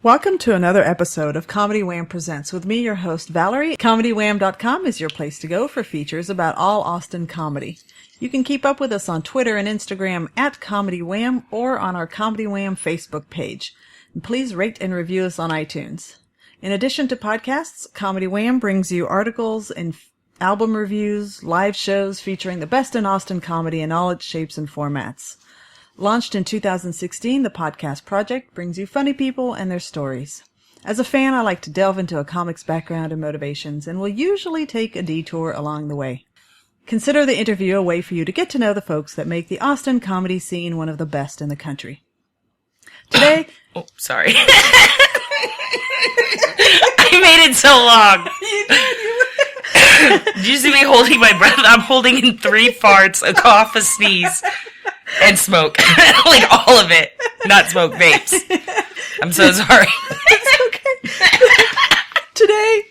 Welcome to another episode of Comedy Wham Presents with me, your host, Valerie. ComedyWham.com is your place to go for features about all Austin comedy. You can keep up with us on Twitter and Instagram at Comedy Wham or on our Comedy Wham Facebook page. And please rate and review us on iTunes. In addition to podcasts, Comedy Wham brings you articles and album reviews, live shows featuring the best in Austin comedy in all its shapes and formats. Launched in 2016, the Podcast Project brings you funny people and their stories. As a fan, I like to delve into a comic's background and motivations, and will usually take a detour along the way. Consider the interview a way for you to get to know the folks that make the Austin comedy scene one of the best in the country. Today... Oh, sorry. I made it so long. Did you see me holding my breath? I'm holding in 3 farts, a cough, a sneeze, and smoke. Like all of it. Not smoke, vapes. I'm so sorry. It's okay. Today,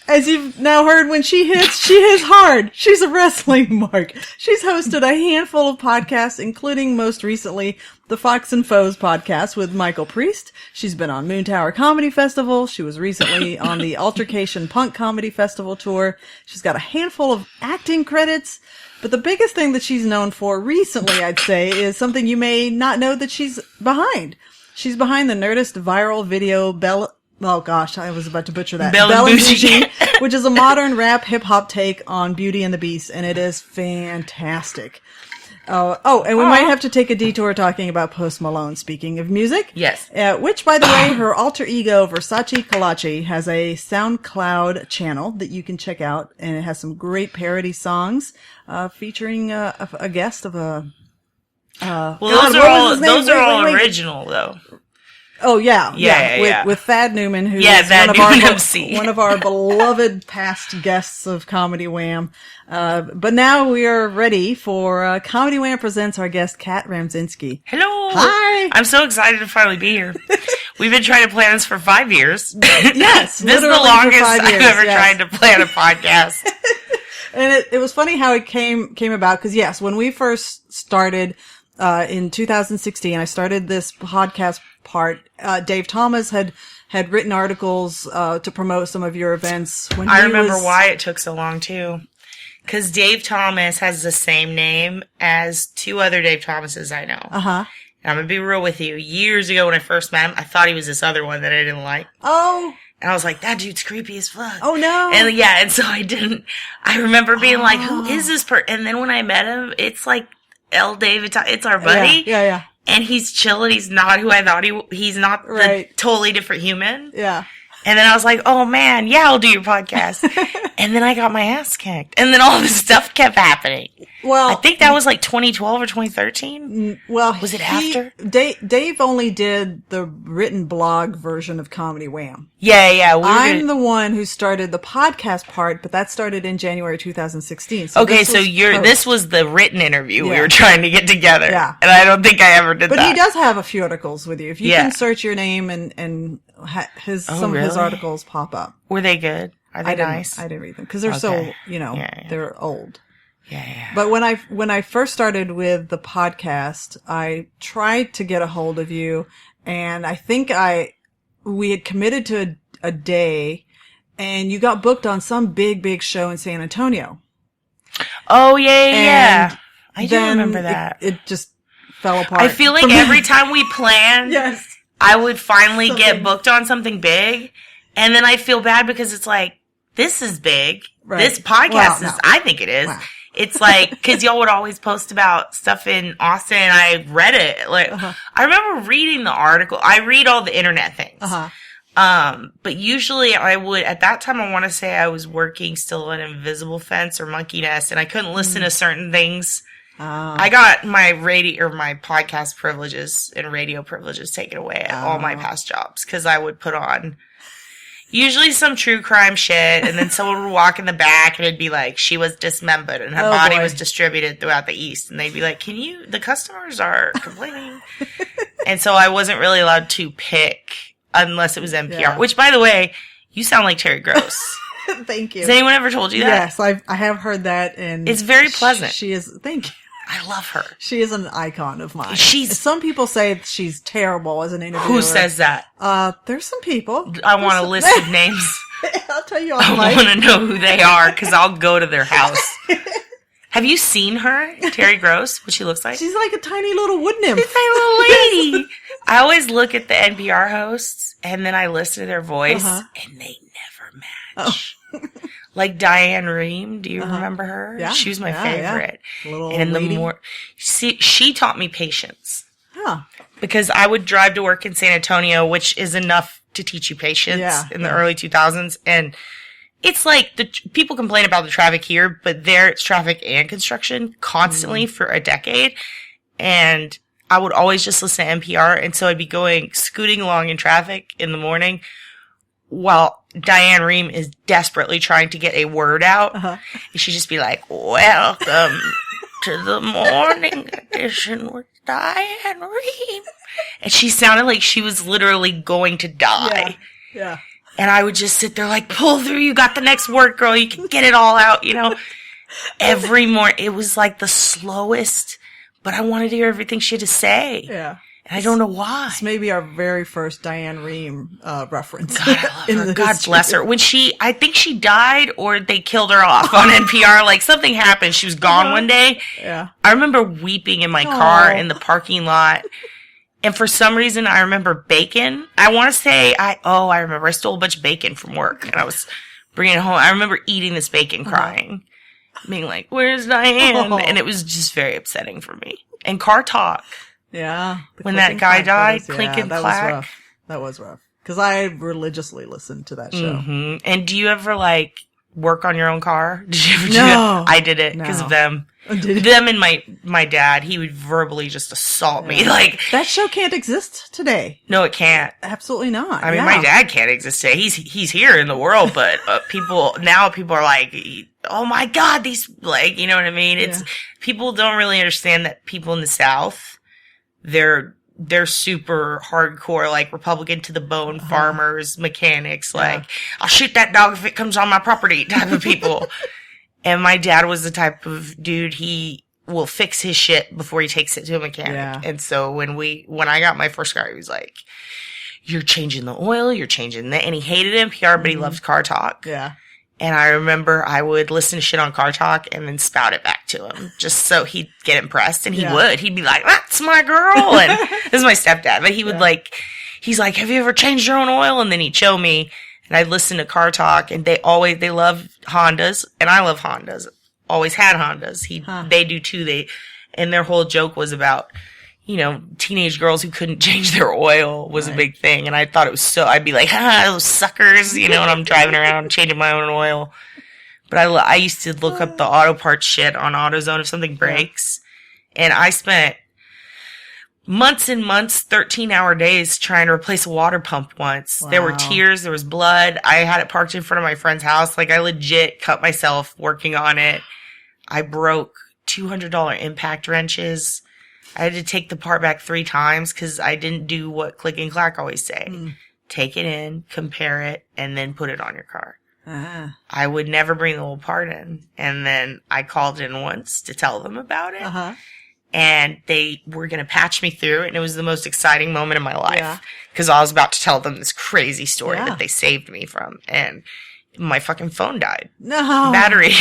as you've now heard, when she hits hard. She's a wrestling mark. She's hosted a handful of podcasts, including most recently the Fox and Foes podcast with Michael Priest. She's been on Moon Tower Comedy Festival. She was recently on the Altercation Punk Comedy Festival tour. She's got a handful of acting credits. But the biggest thing that she's known for recently, I'd say, is something you may not know that she's behind. She's behind the Nerdist viral video oh gosh, I was about to butcher that. Belle and Bougie, which is a modern rap hip-hop take on Beauty and the Beast, and it is fantastic. And we might have to take a detour talking about Post Malone, speaking of music. Yes. Which, by the way, her alter ego, Versace Kalachi, has a SoundCloud channel that you can check out, and it has some great parody songs, featuring a guest of a... those are all original, though. Oh, yeah. With Thad Newman, who is one of our beloved past guests of Comedy Wham. But now we are ready for Comedy Wham Presents our guest, Kat Ramzinski. Hello. Hi. I'm so excited to finally be here. We've been trying to plan this for 5 years. Yes. This is the longest I've ever tried to plan a podcast. And it was funny how it came about, because yes, when we first started in 2016, I started this podcast part. Dave Thomas had written articles to promote some of your events. I remember why it took so long too, because Dave Thomas has the same name as 2 other Dave Thomases I know. Uh-huh. And I'm gonna be real with you. Years ago when I first met him, I thought he was this other one that I didn't like. Oh. And I was like, that dude's creepy as fuck. Oh no. And so I remember being like, who is this person? And then when I met him, it's like L. David, it's our buddy. Yeah. And he's chill, and he's not who I thought he's not the totally different human. Yeah. And then I was like, oh man, yeah, I'll do your podcast. And then I got my ass kicked. And then all this stuff kept happening. Well, I think that was like 2012 or 2013. Well, was it after? Dave only did the written blog version of Comedy Wham. Yeah. I'm the one who started the podcast part, but that started in January 2016. This was the written interview we were trying to get together. Yeah. And I don't think I ever did that. But he does have a few articles with you. If you can search your name and some of his articles pop up. Were they good? Are they nice? I didn't read them because they're so, they're old. Yeah. But when I first started with the podcast, I tried to get a hold of you, and I think we had committed to a day, and you got booked on some big show in San Antonio. Oh yeah. I do remember that. It just fell apart. I feel like every time we planned, yes, I would finally get booked on something big, and then I feel bad because it's like, this is big. Right. This podcast I think it is. Wow. It's like, because y'all would always post about stuff in Austin, and I read it. Like, I remember reading the article. I read all the internet things. But usually I would, at that time, I want to say I was working still at Invisible Fence or Monkey Nest, and I couldn't listen to certain things. I got my my podcast privileges and radio privileges taken away at all my past jobs, because I would put on usually some true crime shit, and then someone would walk in the back and it'd be like, she was dismembered and her body was distributed throughout the East. And they'd be like, the customers are complaining. And so I wasn't really allowed to pick unless it was NPR, which, by the way, you sound like Terry Gross. Thank you. Has anyone ever told you that? Yes, I have heard that. And it's very pleasant. She is, thank you. I love her. She is an icon of mine. She's... Some people say she's terrible as an interviewer. Who says that? There's some people. I want a list of names. I'll tell you I want to know who they are, because I'll go to their house. Have you seen her, Terry Gross, what she looks like? She's like a tiny little wood nymph. She's a tiny little lady. I always look at the NPR hosts, and then I listen to their voice, and they never match. Oh. Like Diane Rehm, do you remember her? Yeah. She was my favorite. Yeah. Little and in lady. She taught me patience. Huh. Because I would drive to work in San Antonio, which is enough to teach you patience in the early 2000s. And it's like people complain about the traffic here, but there it's traffic and construction constantly for a decade. And I would always just listen to NPR. And so I'd be scooting along in traffic in the morning while Diane Rehm is desperately trying to get a word out. And she'd just be like, welcome to the morning edition with Diane Rehm. And she sounded like she was literally going to die. Yeah. And I would just sit there like, pull through, you got the next word, girl, you can get it all out, Every morning, it was like the slowest, but I wanted to hear everything she had to say. Yeah. And I don't know why. This may be our very first Diane Rehm reference. God, I love her. God bless her. When I think she died or they killed her off on NPR. Like something happened. She was gone one day. Yeah. I remember weeping in my car in the parking lot. And for some reason, I remember bacon. I want to say, I remember I stole a bunch of bacon from work and I was bringing it home. I remember eating this bacon crying, being like, where's Diane? And it was just very upsetting for me. And car talk. Yeah. When that guy died, clink and clack. That was rough. Because I religiously listened to that show. Mm-hmm. And do you ever work on your own car? Did you ever do No. that? I did it because of them. Them and my dad, he would verbally just assault me. That show can't exist today. No, it can't. Absolutely not. I mean, my dad can't exist today. He's here in the world, but people are like, oh my God, these you know what I mean? It's people don't really understand that people in the South, they're super hardcore, Republican to the bone, farmers, mechanics, I'll shoot that dog if it comes on my property type of people. And my dad was the type of dude, he will fix his shit before he takes it to a mechanic. Yeah. And so when I got my first car, he was like, you're changing the oil, you're changing and he hated NPR, but he loved Car Talk. Yeah. And I remember I would listen to shit on Car Talk and then spout it back to him just so he'd get impressed. And he would. He'd be like, that's my girl. And this is my stepdad. But he would he's like, have you ever changed your own oil? And then he'd show me. And I'd listen to Car Talk. And they love Hondas. And I love Hondas. Always had Hondas. They do too. And their whole joke was about, teenage girls who couldn't change their oil was a big thing. And I thought it was I'd be like, those suckers, when I'm driving around changing my own oil. But I used to look up the auto parts shit on AutoZone if something breaks. And I spent months and months, 13-hour days trying to replace a water pump once. Wow. There were tears. There was blood. I had it parked in front of my friend's house. I legit cut myself working on it. I broke $200 impact wrenches. I had to take the part back 3 times because I didn't do what Click and Clack always say. Take it in, compare it, and then put it on your car. I would never bring the whole part in. And then I called in once to tell them about it. And they were going to patch me through. And it was the most exciting moment of my life. Because I was about to tell them this crazy story that they saved me from. And my fucking phone died. No. Battery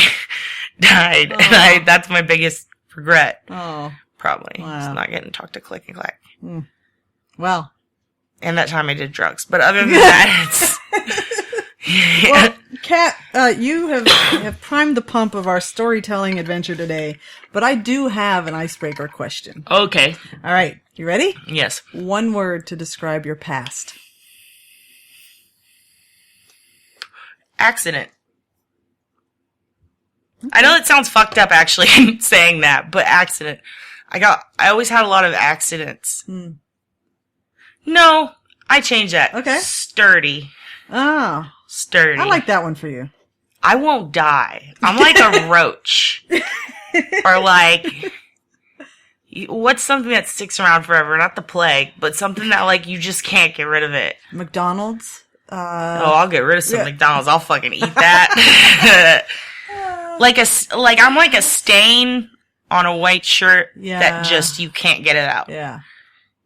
died. And that's my biggest regret. Oh. Probably. Wow. Just not getting to talk to Click and Clack. Well. And that time I did drugs. But other than that, it's... Well, Kat, you have primed the pump of our storytelling adventure today, but I do have an icebreaker question. Okay. All right. You ready? Yes. 1 word to describe your past. Accident. Okay. I know it sounds fucked up actually saying that, but accident. I always had a lot of accidents. No, I changed that. Okay. Sturdy. Oh. Sturdy. I like that one for you. I won't die. I'm like a roach. Or what's something that sticks around forever? Not the plague, but something that you just can't get rid of it. McDonald's? I'll get rid of some McDonald's. I'll fucking eat that. I'm like a stain on a white shirt that just, you can't get it out. Yeah.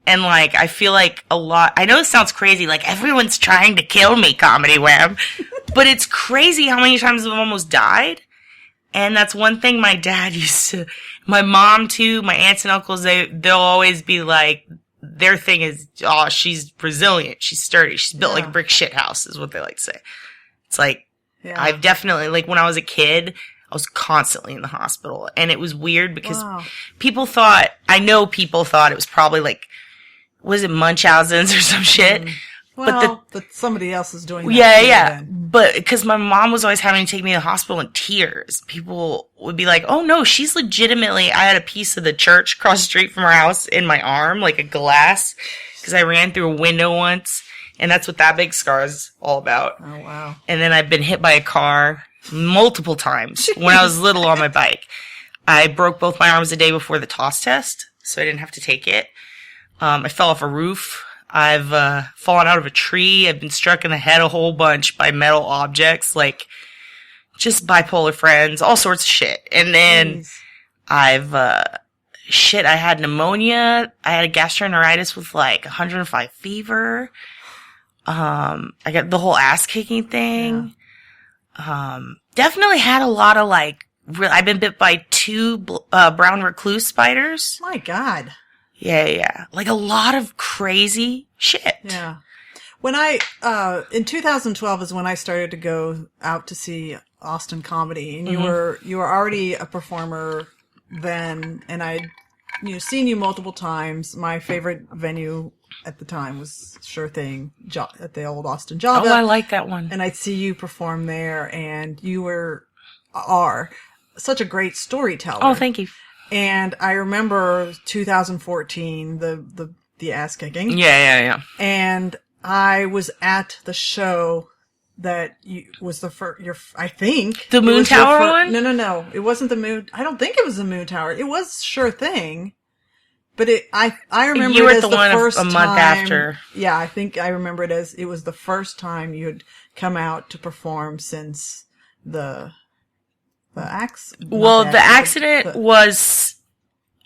And, like, I feel like a lot, I know it sounds crazy, like, everyone's trying to kill me, Comedy Wham, but it's crazy how many times I've almost died. And that's one thing my dad used to, my mom too, my aunts and uncles, they'll always be like, their thing is, oh, she's resilient, she's sturdy, she's built like a brick shit house, is what they like to say. It's like, I've definitely, like, when I was a kid, I was constantly in the hospital. And it was weird because people thought it was probably like, was it Munchausen's or some shit? Well, but somebody else is doing that. Yeah. But because my mom was always having to take me to the hospital in tears. People would be like, oh no, she's legitimately, I had a piece of the church across the street from our house in my arm, like a glass, because I ran through a window once. And that's what that big scar is all about. Oh, wow. And then I've been hit by a car multiple times when I was little on my bike. I broke both my arms the day before the toss test, so I didn't have to take it. I fell off a roof. I've fallen out of a tree. I've been struck in the head a whole bunch by metal objects, like just bipolar friends, all sorts of shit. And then I've I had pneumonia. I had a gastroenteritis with like 105 fever. I got the whole ass kicking thing. Definitely had a lot of like, I've been bit by 2 brown recluse spiders. My God. Yeah. Like a lot of crazy shit. Yeah. When in 2012 is when I started to go out to see Austin comedy, and you were already a performer then, and I'd seen you multiple times. My favorite venue at the time was Sure Thing at the old Austin Java. Oh, I like that one. And I'd see you perform there, and you are such a great storyteller. Oh, thank you. And I remember 2014, the ass kicking. Yeah. And I was at the show that was the first, I think. The Moon Tower one? No. It wasn't the Moon. I don't think it was the Moon Tower. It was Sure Thing. But I remember you were it as the the one first a month time, after. Yeah, I think I remember it as it was the first time you had come out to perform since the accident. Well, the accident was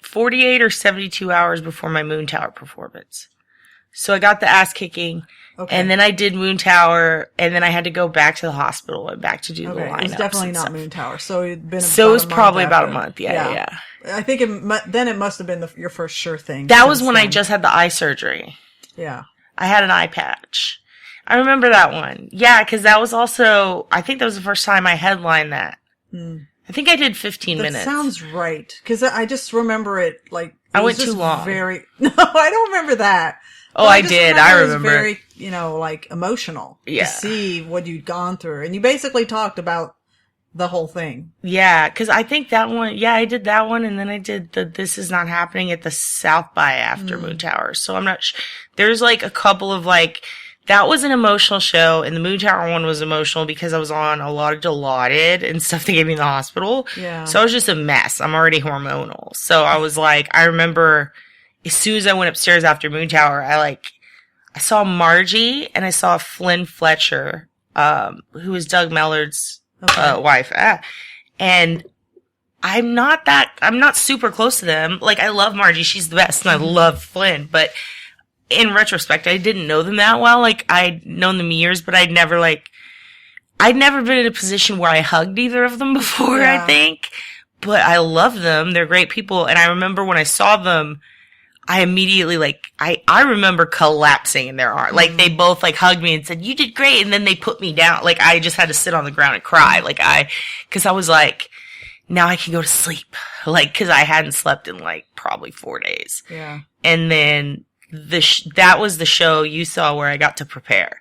48 or 72 hours before my Moon Tower performance. So I got the ass kicking, and then I did Moon Tower, and then I had to go back to the hospital and back to do the lineups. It was definitely not Moon Tower. So it'd been it was probably about a month. Yeah. I think then it must have been your first Sure Thing. That was when I just had the eye surgery. Yeah. I had an eye patch. I remember that one. Yeah, because that was also, I think that was the first time I headlined that. I think I did 15 minutes. That sounds right. Because I just remember it like... I went too long. No, I don't remember that. Oh, I did. I remember. It was very, like, emotional to see what you'd gone through. And you basically talked about the whole thing. Yeah, because I think that one, I did that one, and then I did the This Is Not Happening at the South by after Moon Tower. So I'm not there's like a couple of like... That was an emotional show, and the Moon Tower one was emotional because I was on a lot of Dilaudid and stuff they gave me in the hospital. Yeah. So I was just a mess. I'm already hormonal. So I was like, I remember as soon as I went upstairs after Moon Tower, I saw Margie and I saw Flynn Fletcher, who is Doug Mellard's wife. And I'm not super close to them. Like, I love Margie. She's the best, and I love Flynn, but in retrospect, I didn't know them that well. Like, I'd known them years, but I'd never been in a position where I hugged either of them before, I think. But I love them. They're great people. And I remember when I saw them, I immediately, I remember collapsing in their arms. Like, they both, hugged me and said, "You did great." And then they put me down. Like, I just had to sit on the ground and cry. Cause I was like, now I can go to sleep. Cause I hadn't slept in, probably 4 days. Yeah. And then that was the show you saw where I got to prepare.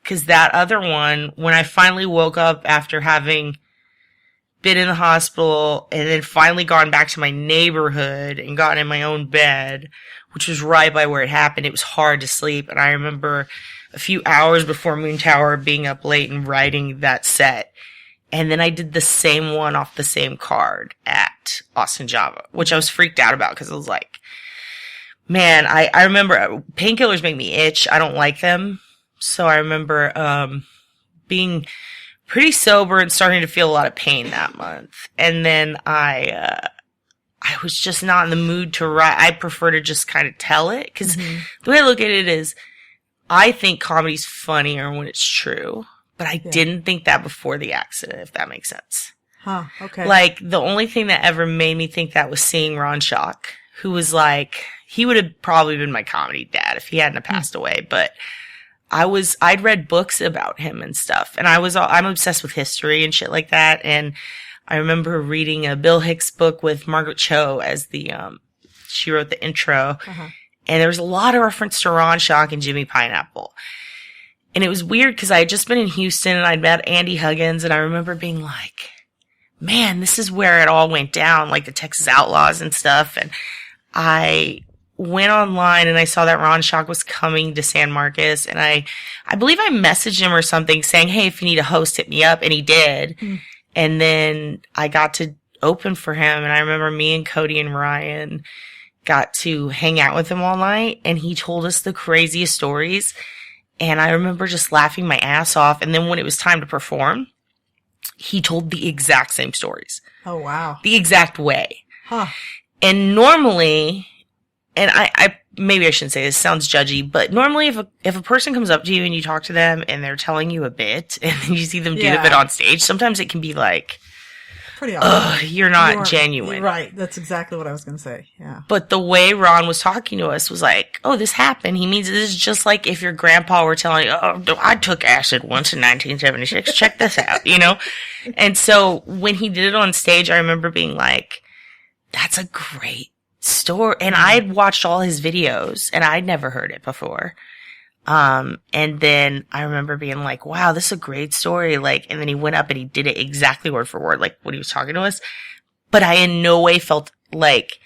Cause that other one, when I finally woke up after having been in the hospital and then finally gone back to my neighborhood and gotten in my own bed, which was right by where it happened, it was hard to sleep. And I remember a few hours before Moon Tower being up late and writing that set. And then I did the same one off the same card at Austin Java, which I was freaked out about because I was like, man, I remember painkillers make me itch. I don't like them. So I remember being pretty sober and starting to feel a lot of pain that month. And then I I was just not in the mood to write. I prefer to just kind of tell it. Because the way I look at it is, I think comedy's funnier when it's true. But I didn't think that before the accident, if that makes sense. Huh, okay. Like, the only thing that ever made me think that was seeing Ron Schock, who was like, he would have probably been my comedy dad if he hadn't have passed away. But I'd read books about him and stuff. And I'm obsessed with history and shit like that. And I remember reading a Bill Hicks book with Margaret Cho as she wrote the intro. And there was a lot of reference to Ron Schock and Jimmy Pineapple. And it was weird because I had just been in Houston and I'd met Andy Huggins, and I remember being like, man, this is where it all went down, like the Texas Outlaws and stuff. And I went online and I saw that Ron Schock was coming to San Marcos, and I believe I messaged him or something saying, hey, if you need a host, hit me up. And he did. And then I got to open for him, and I remember me and Cody and Ryan got to hang out with him all night, and he told us the craziest stories. And I remember just laughing my ass off. And then when it was time to perform, he told the exact same stories. Oh, wow. The exact way. Huh. And normally, and I maybe I shouldn't say this, sounds judgy, but normally if a person comes up to you and you talk to them and they're telling you a bit and then you see them do the bit on stage, sometimes it can be like, pretty awesome. You're not genuine. Right. That's exactly what I was going to say. Yeah. But the way Ron was talking to us was like, oh, this happened. He means this is just like if your grandpa were telling you, oh, I took acid once in 1976. Check this out, you know? And so when he did it on stage, I remember being like, that's a great story. And I'd watched all his videos and I'd never heard it before. And then I remember being like, wow, this is a great story. Like, and then he went up and he did it exactly word for word, like when he was talking to us. But I in no way felt like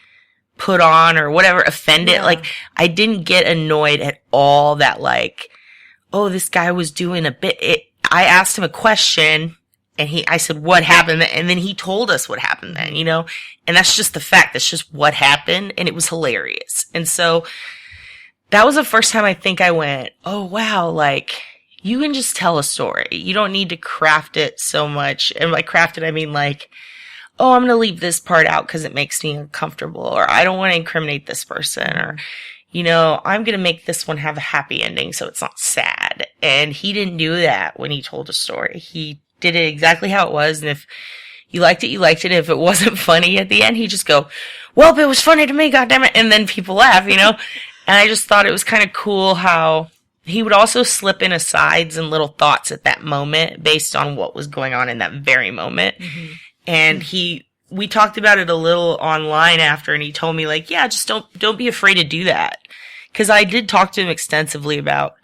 put on or whatever, offended. Yeah. Like, I didn't get annoyed at all that like, oh, this guy was doing a bit. I asked him a question and I said, what happened? And then he told us what happened then, you know? And that's just the fact. That's just what happened. And it was hilarious. And so that was the first time I think I went, oh, wow, like, you can just tell a story. You don't need to craft it so much. And by craft it, I mean, like, oh, I'm going to leave this part out because it makes me uncomfortable, or I don't want to incriminate this person, or, you know, I'm going to make this one have a happy ending so it's not sad. And he didn't do that when he told a story. He did it exactly how it was. And if you liked it, you liked it. If it wasn't funny at the end, he'd just go, well, it was funny to me, goddammit. And then people laugh, you know? And I just thought it was kind of cool how he would also slip in asides and little thoughts at that moment based on what was going on in that very moment. And we talked about it a little online after, and he told me like, yeah, just don't be afraid to do that. Cause I did talk to him extensively about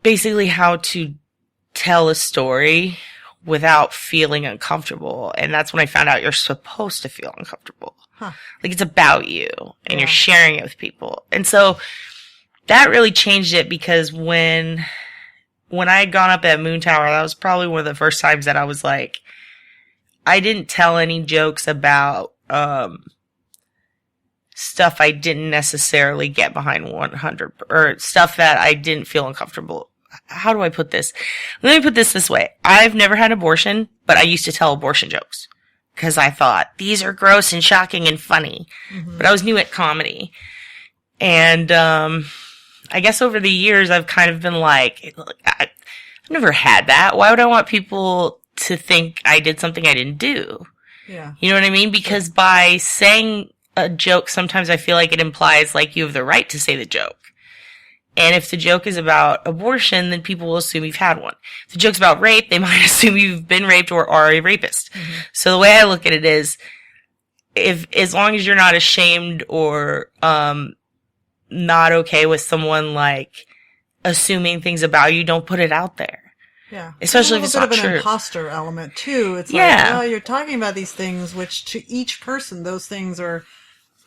basically how to tell a story without feeling uncomfortable. And that's when I found out you're supposed to feel uncomfortable. Like, it's about you and you're sharing it with people. And so that really changed it, because when I had gone up at Moon Tower, that was probably one of the first times that I was like, I didn't tell any jokes about stuff I didn't necessarily get behind 100, or stuff that I didn't feel uncomfortable. How do I put this? Let me put this way. I've never had an abortion, but I used to tell abortion jokes. Because I thought, these are gross and shocking and funny. But I was new at comedy. And I guess over the years, I've kind of been like, I've never had that. Why would I want people to think I did something I didn't do? Yeah. You know what I mean? Because by saying a joke, sometimes I feel like it implies like you have the right to say the joke. And if the joke is about abortion, then people will assume you've had one. If the joke's about rape, they might assume you've been raped or are a rapist. So the way I look at it is, as long as you're not ashamed or not okay with someone like assuming things about you, don't put it out there. Yeah. Especially if it's not true. There's a bit of an imposter element too. It's like, oh, you're talking about these things, which to each person, those things are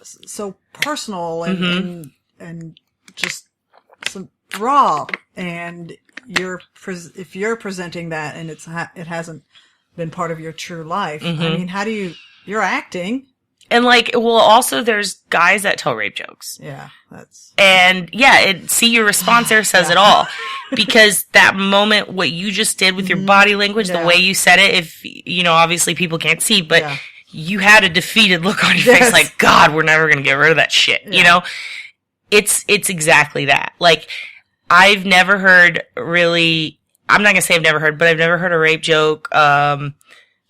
so personal and just some raw, and if you're presenting that and it hasn't been part of your true life, I mean, how do you're acting. And like, well, also there's guys that tell rape jokes. Yeah, see your response there says it all. Because that moment, what you just did with your body language, the way you said it, if, you know, obviously people can't see, but you had a defeated look on your face, like, God, we're never going to get rid of that shit. You know, it's exactly that. Like, I've never heard really, I'm not going to say I've never heard, but I've never heard a rape joke. I've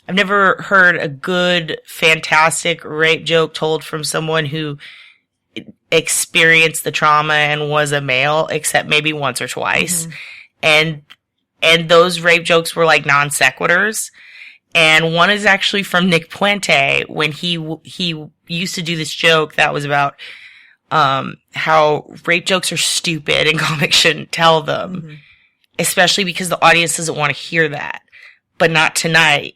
never heard a good, fantastic rape joke told from someone who experienced the trauma and was a male, except maybe once or twice. And those rape jokes were like non sequiturs. And one is actually from Nick Puente when he used to do this joke that was about, how rape jokes are stupid and comics shouldn't tell them, especially because the audience doesn't want to hear that. But not tonight.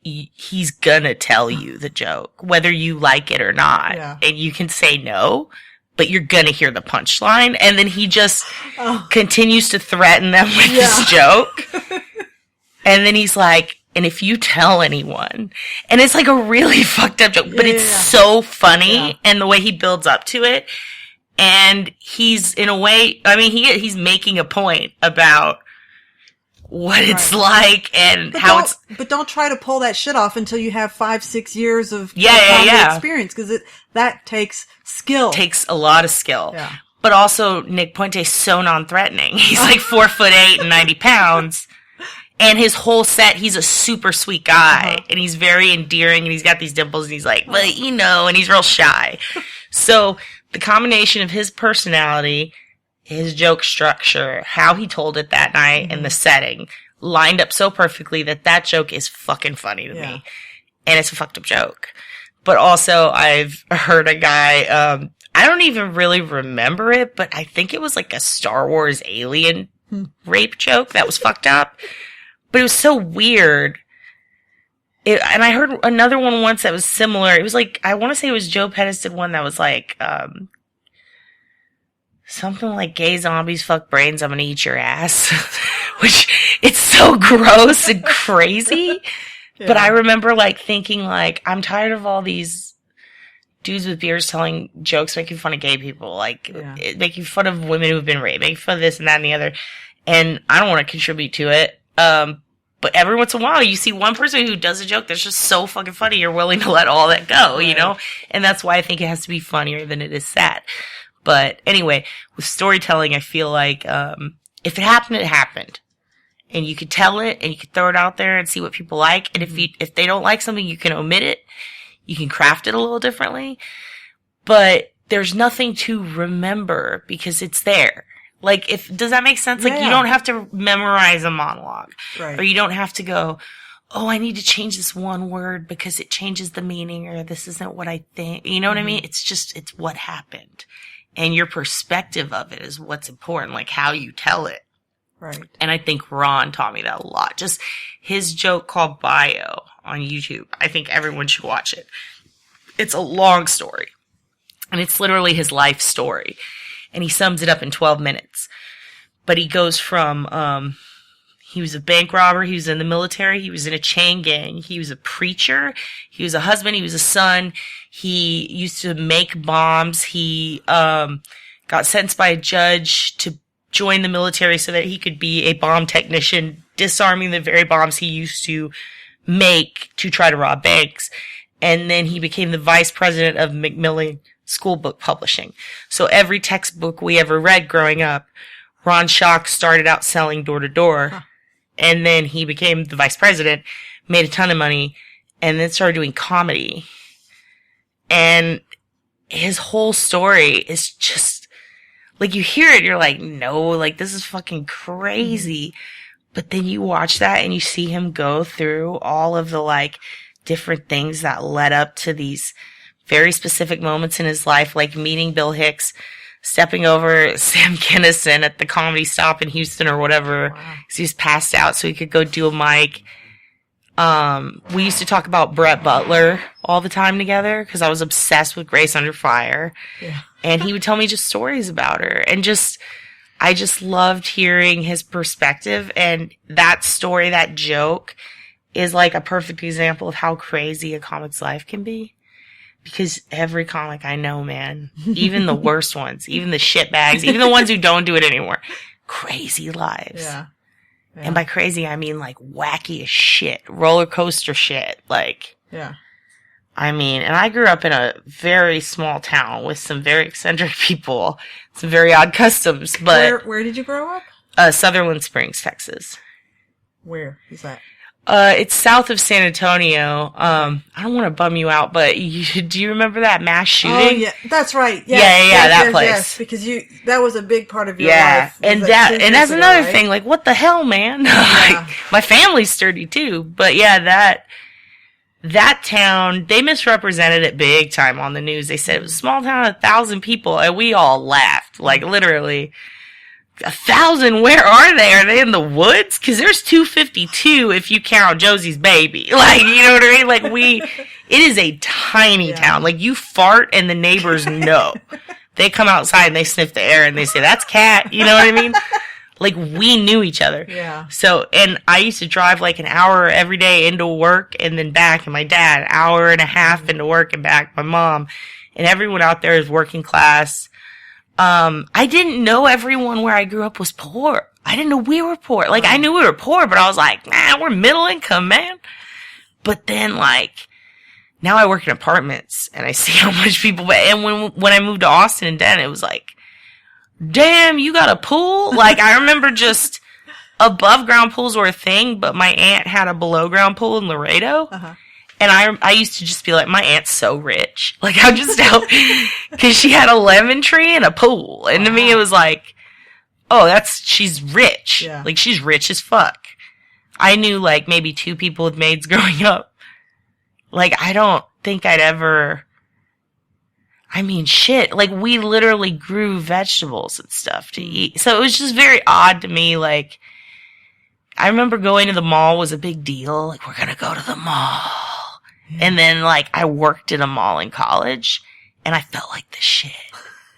He's gonna tell you the joke, whether you like it or not. And you can say no, but you're gonna hear the punchline. And then he just continues to threaten them with this joke. And then he's like, and if you tell anyone, and it's like a really fucked up joke, but it's so funny, and the way he builds up to it, and he's in a way, I mean, he's making a point about what it's like and but how it's. But don't try to pull that shit off until you have 5-6 years of experience, because that takes skill. Takes a lot of skill. Yeah. But also, Nick Puente's so non-threatening. He's like 4'8" and 90 pounds. And his whole set, he's a super sweet guy. And he's very endearing, and he's got these dimples, and he's like, well, you know, and he's real shy. So, the combination of his personality, his joke structure, how he told it that night, and the setting lined up so perfectly that joke is fucking funny to me. And it's a fucked up joke. But also, I've heard a guy, I don't even really remember it, but I think it was like a Star Wars alien rape joke that was fucked up. But it was so weird. And I heard another one once that was similar. It was like, I want to say it was Joe Pettis did one that was like, something like gay zombies fuck brains, I'm gonna eat your ass. Which, it's so gross and crazy. But I remember like thinking like, I'm tired of all these dudes with beards telling jokes, making fun of gay people, like making fun of women who've been raped, making fun of this and that and the other. And I don't want to contribute to it. But every once in a while, you see one person who does a joke that's just so fucking funny, you're willing to let all that go, you know? And that's why I think it has to be funnier than it is sad. But anyway, with storytelling, I feel like, if it happened, it happened. And you could tell it, and you could throw it out there and see what people like. And if they don't like something, you can omit it. You can craft it a little differently. But there's nothing to remember because it's there. Like, does that make sense? Like, you don't have to memorize a monologue. Right. Or you don't have to go, oh, I need to change this one word because it changes the meaning, or this isn't what I think. You know what I mean? It's what happened. And your perspective of it is what's important, like how you tell it. Right. And I think Ron taught me that a lot. Just his joke called Bio on YouTube. I think everyone should watch it. It's a long story. And it's literally his life story. And he sums it up in 12 minutes. But he goes from, he was a bank robber, he was in the military, he was in a chain gang, he was a preacher, he was a husband, he was a son, he used to make bombs, he, got sentenced by a judge to join the military so that he could be a bomb technician, disarming the very bombs he used to make to try to rob banks. And then he became the vice president of Macmillan School Book Publishing. So every textbook we ever read growing up, Ron Schock started out selling door to door, and then he became the vice president, made a ton of money, and then started doing comedy. And his whole story is just, like, you hear it, you're like, no, like, this is fucking crazy. But then you watch that and you see him go through all of the, like, different things that led up to these very specific moments in his life, like meeting Bill Hicks, stepping over Sam Kinison at the Comedy Stop in Houston or whatever, because he was passed out so he could go do a mic. We used to talk about Brett Butler all the time together because I was obsessed with Grace Under Fire. Yeah. And he would tell me just stories about her. And I just loved hearing his perspective. And that story, that joke, is like a perfect example of how crazy a comic's life can be. Because every comic I know, man, even the worst ones, even the shitbags, even the ones who don't do it anymore, crazy lives. Yeah. And by crazy, I mean like wacky as shit, roller coaster shit. Like, I mean, and I grew up in a very small town with some very eccentric people, some very odd customs, but... Where did you grow up? Sutherland Springs, Texas. Where is that? It's south of San Antonio. I don't want to bum you out, but do you remember that mass shooting? Oh, yeah, that's right. Yes, yeah, that place. Yes, because that was a big part of your life. And that's another thing. Like, what the hell, man? Like, my family's sturdy too, but yeah, that town, they misrepresented it big time on the news. They said it was a small town of 1,000 people, and we all laughed, like literally. 1,000? Where are they? Are they in the woods? Because there's 252 if you count Josie's baby. Like, you know what I mean? Like, it is a tiny town. Like, you fart and the neighbors know. They come outside and they sniff the air and they say, that's Cat. You know what I mean? Like, we knew each other. Yeah. So, and I used to drive like an hour every day into work and then back. And my dad, an hour and a half into work and back. My mom. And everyone out there is working class. I didn't know everyone where I grew up was poor. I didn't know we were poor. Like, I knew we were poor, but I was like, nah, we're middle income, man. But then, like, now I work in apartments and I see how much people, and when I moved to Austin and Denton, it was like, damn, you got a pool? Like, I remember just above ground pools were a thing, but my aunt had a below ground pool in Laredo. Uh-huh. And I used to just be like, my aunt's so rich. Like, I'm just out, because she had a lemon tree and a pool. And to me, it was like, oh, she's rich. Yeah. Like, she's rich as fuck. I knew, like, maybe 2 people with maids growing up. Like, I don't think I'd ever, I mean, shit. Like, we literally grew vegetables and stuff to eat. So it was just very odd to me, like, I remember going to the mall was a big deal. Like, we're gonna go to the mall. And then, like, I worked in a mall in college, and I felt like the shit.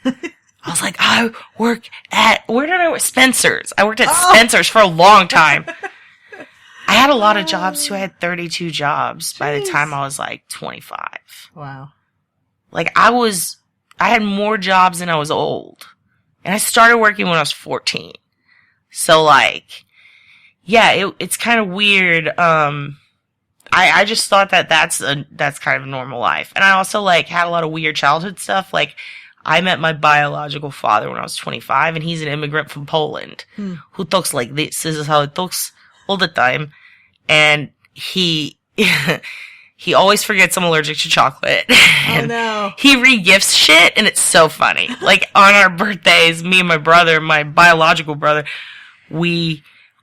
I was like, I work at, where did I work? Spencer's. I worked at Spencer's for a long time. I had a lot of jobs, too. I had 32 jobs by the time I was, like, 25. Wow. Like, I had more jobs than I was old. And I started working when I was 14. So, like, yeah, it's kind of weird, I just thought that's kind of a normal life. And I also, like, had a lot of weird childhood stuff. Like, I met my biological father when I was 25, and he's an immigrant from Poland who talks like this. This is how he talks all the time. And he always forgets I'm allergic to chocolate. And no. He re-gifts shit, and it's so funny. Like, on our birthdays, me and my brother, my biological brother,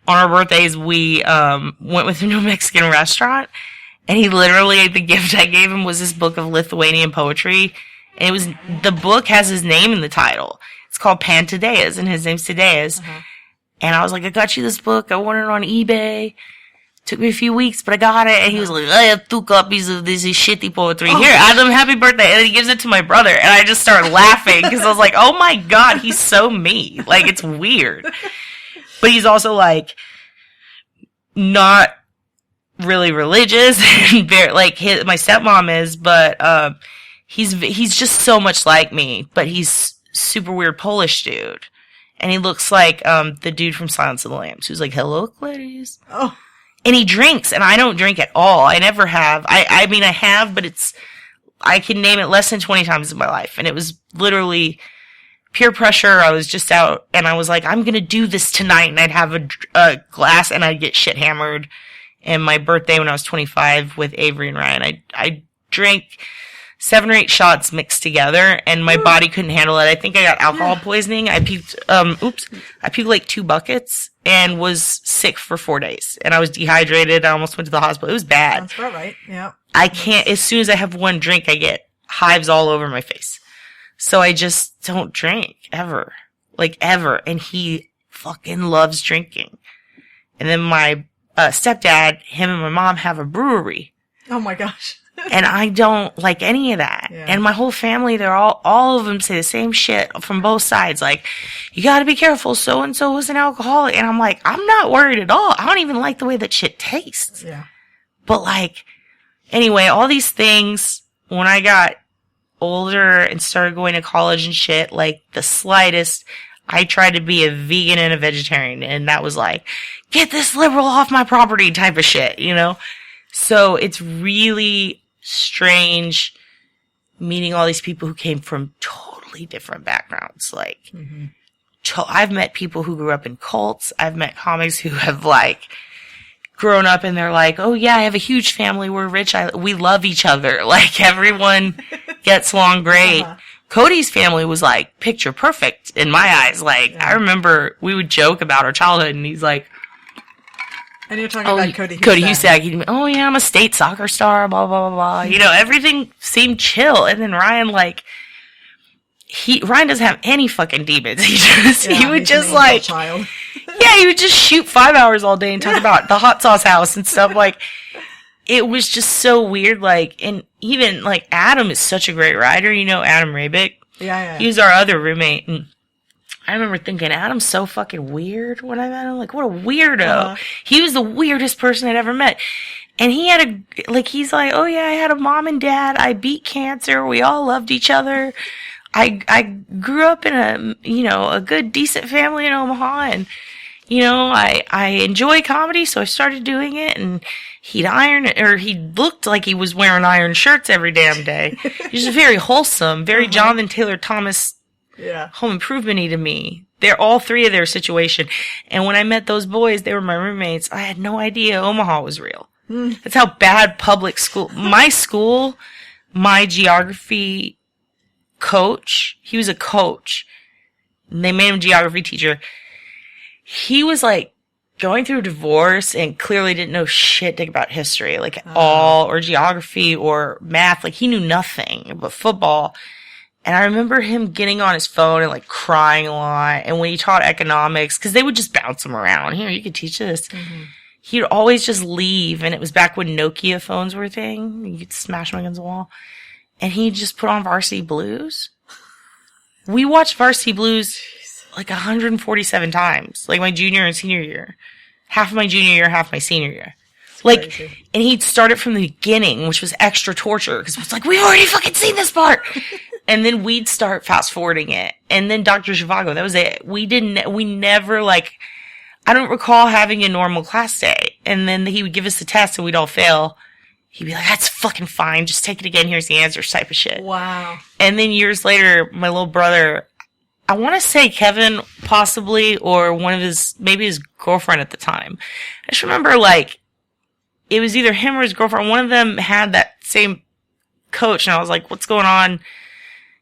on our birthdays, we went with him to a Mexican restaurant, and he literally, the gift I gave him was this book of Lithuanian poetry, and the book has his name in the title. It's called Pantadeas, and his name's Tadeas. Uh-huh. And I was like, I got you this book. I wanted it on eBay. Took me a few weeks, but I got it. And he was like, I have 2 copies of this shitty poetry. Here, Adam, happy birthday. And then he gives it to my brother, and I just started laughing, because I was like, oh my God, he's so me. Like, it's weird. But he's also, like, not really religious. Like, my stepmom is, but he's just so much like me. But he's super weird Polish dude. And he looks like the dude from Silence of the Lambs, who's like, hello, Clarice. Oh. And he drinks, and I don't drink at all. I never have. I mean, I have, but I can name it less than 20 times in my life. And it was literally peer pressure. I was just out, and I was like, I'm gonna do this tonight, and I'd have a glass, and I'd get shit hammered. And my birthday when I was 25 with Avery and Ryan, I drank 7 or 8 shots mixed together, and my body couldn't handle it. I think I got alcohol poisoning. I puked, I puked like 2 buckets and was sick for 4 days. And I was dehydrated. I almost went to the hospital. It was bad. That's about right. Yeah. I can't, as soon as I have one drink, I get hives all over my face. So I just don't drink ever. Like, ever. And he fucking loves drinking. And then my stepdad, him and my mom have a brewery. Oh my gosh. And I don't like any of that. Yeah. And my whole family, they're all of them say the same shit from both sides. Like, you gotta be careful. So-and-so was an alcoholic. And I'm like, I'm not worried at all. I don't even like the way that shit tastes. Yeah. But like, anyway, all these things, when I got older and started going to college and shit, like the slightest, I tried to be a vegan and a vegetarian. And that was like, get this liberal off my property type of shit, you know? So it's really, strange meeting all these people who came from totally different backgrounds. Like, I've met people who grew up in cults. I've met comics who have, like, grown up and they're like, oh yeah, I have a huge family. We're rich. We love each other. Like, everyone gets along great. Cody's family was, like, picture perfect in my eyes. Like, I remember we would joke about our childhood and he's like, and you're talking about Cody Husak. Oh yeah, I'm a state soccer star, blah, blah, blah, blah. You know, everything seemed chill. And then Ryan, like, Ryan doesn't have any fucking demons. He would just like, he would just shoot 5 hours all day and talk about the hot sauce house and stuff. Like, it was just so weird. Like, and even like Adam is such a great writer. You know, Adam Rabick. Yeah. He was our other roommate. And I remember thinking, Adam's so fucking weird when I met him. Like, what a weirdo. He was the weirdest person I'd ever met. And he had he's like, oh yeah, I had a mom and dad. I beat cancer. We all loved each other. I grew up in a good, decent family in Omaha, and, I enjoy comedy, so I started doing it, and he looked like he was wearing iron shirts every damn day. He was very wholesome, very Jonathan Taylor Thomas, Home Improvement-y to me. They're all three of their situation. And when I met those boys, they were my roommates. I had no idea Omaha was real. That's how bad public school, my geography coach, he was a coach, and they made him a geography teacher. He was like going through a divorce and clearly didn't know shit about history, like at all, or geography or math. Like, he knew nothing but football. And I remember him getting on his phone and like crying a lot. And when he taught economics, because they would just bounce him around, here, you could teach this. He'd always just leave, and it was back when Nokia phones were a thing. You could smash them against the wall. And he just put on Varsity Blues. We watched Varsity Blues like 147 times. Like, my junior and senior year. Half of my junior year, half my senior year. Like, crazy. And he'd start it from the beginning, which was extra torture. Because it was like, we've already fucking seen this part. And then we'd start fast forwarding it. And then Dr. Zhivago, that was it. We never, like, I don't recall having a normal class day. And then he would give us the test and we'd all fail. He'd be like, that's fucking fine. Just take it again. Here's the answers type of shit. Wow. And then years later, my little brother, I want to say Kevin possibly, or maybe his girlfriend at the time. I just remember, like, it was either him or his girlfriend. One of them had that same coach. And I was like, what's going on?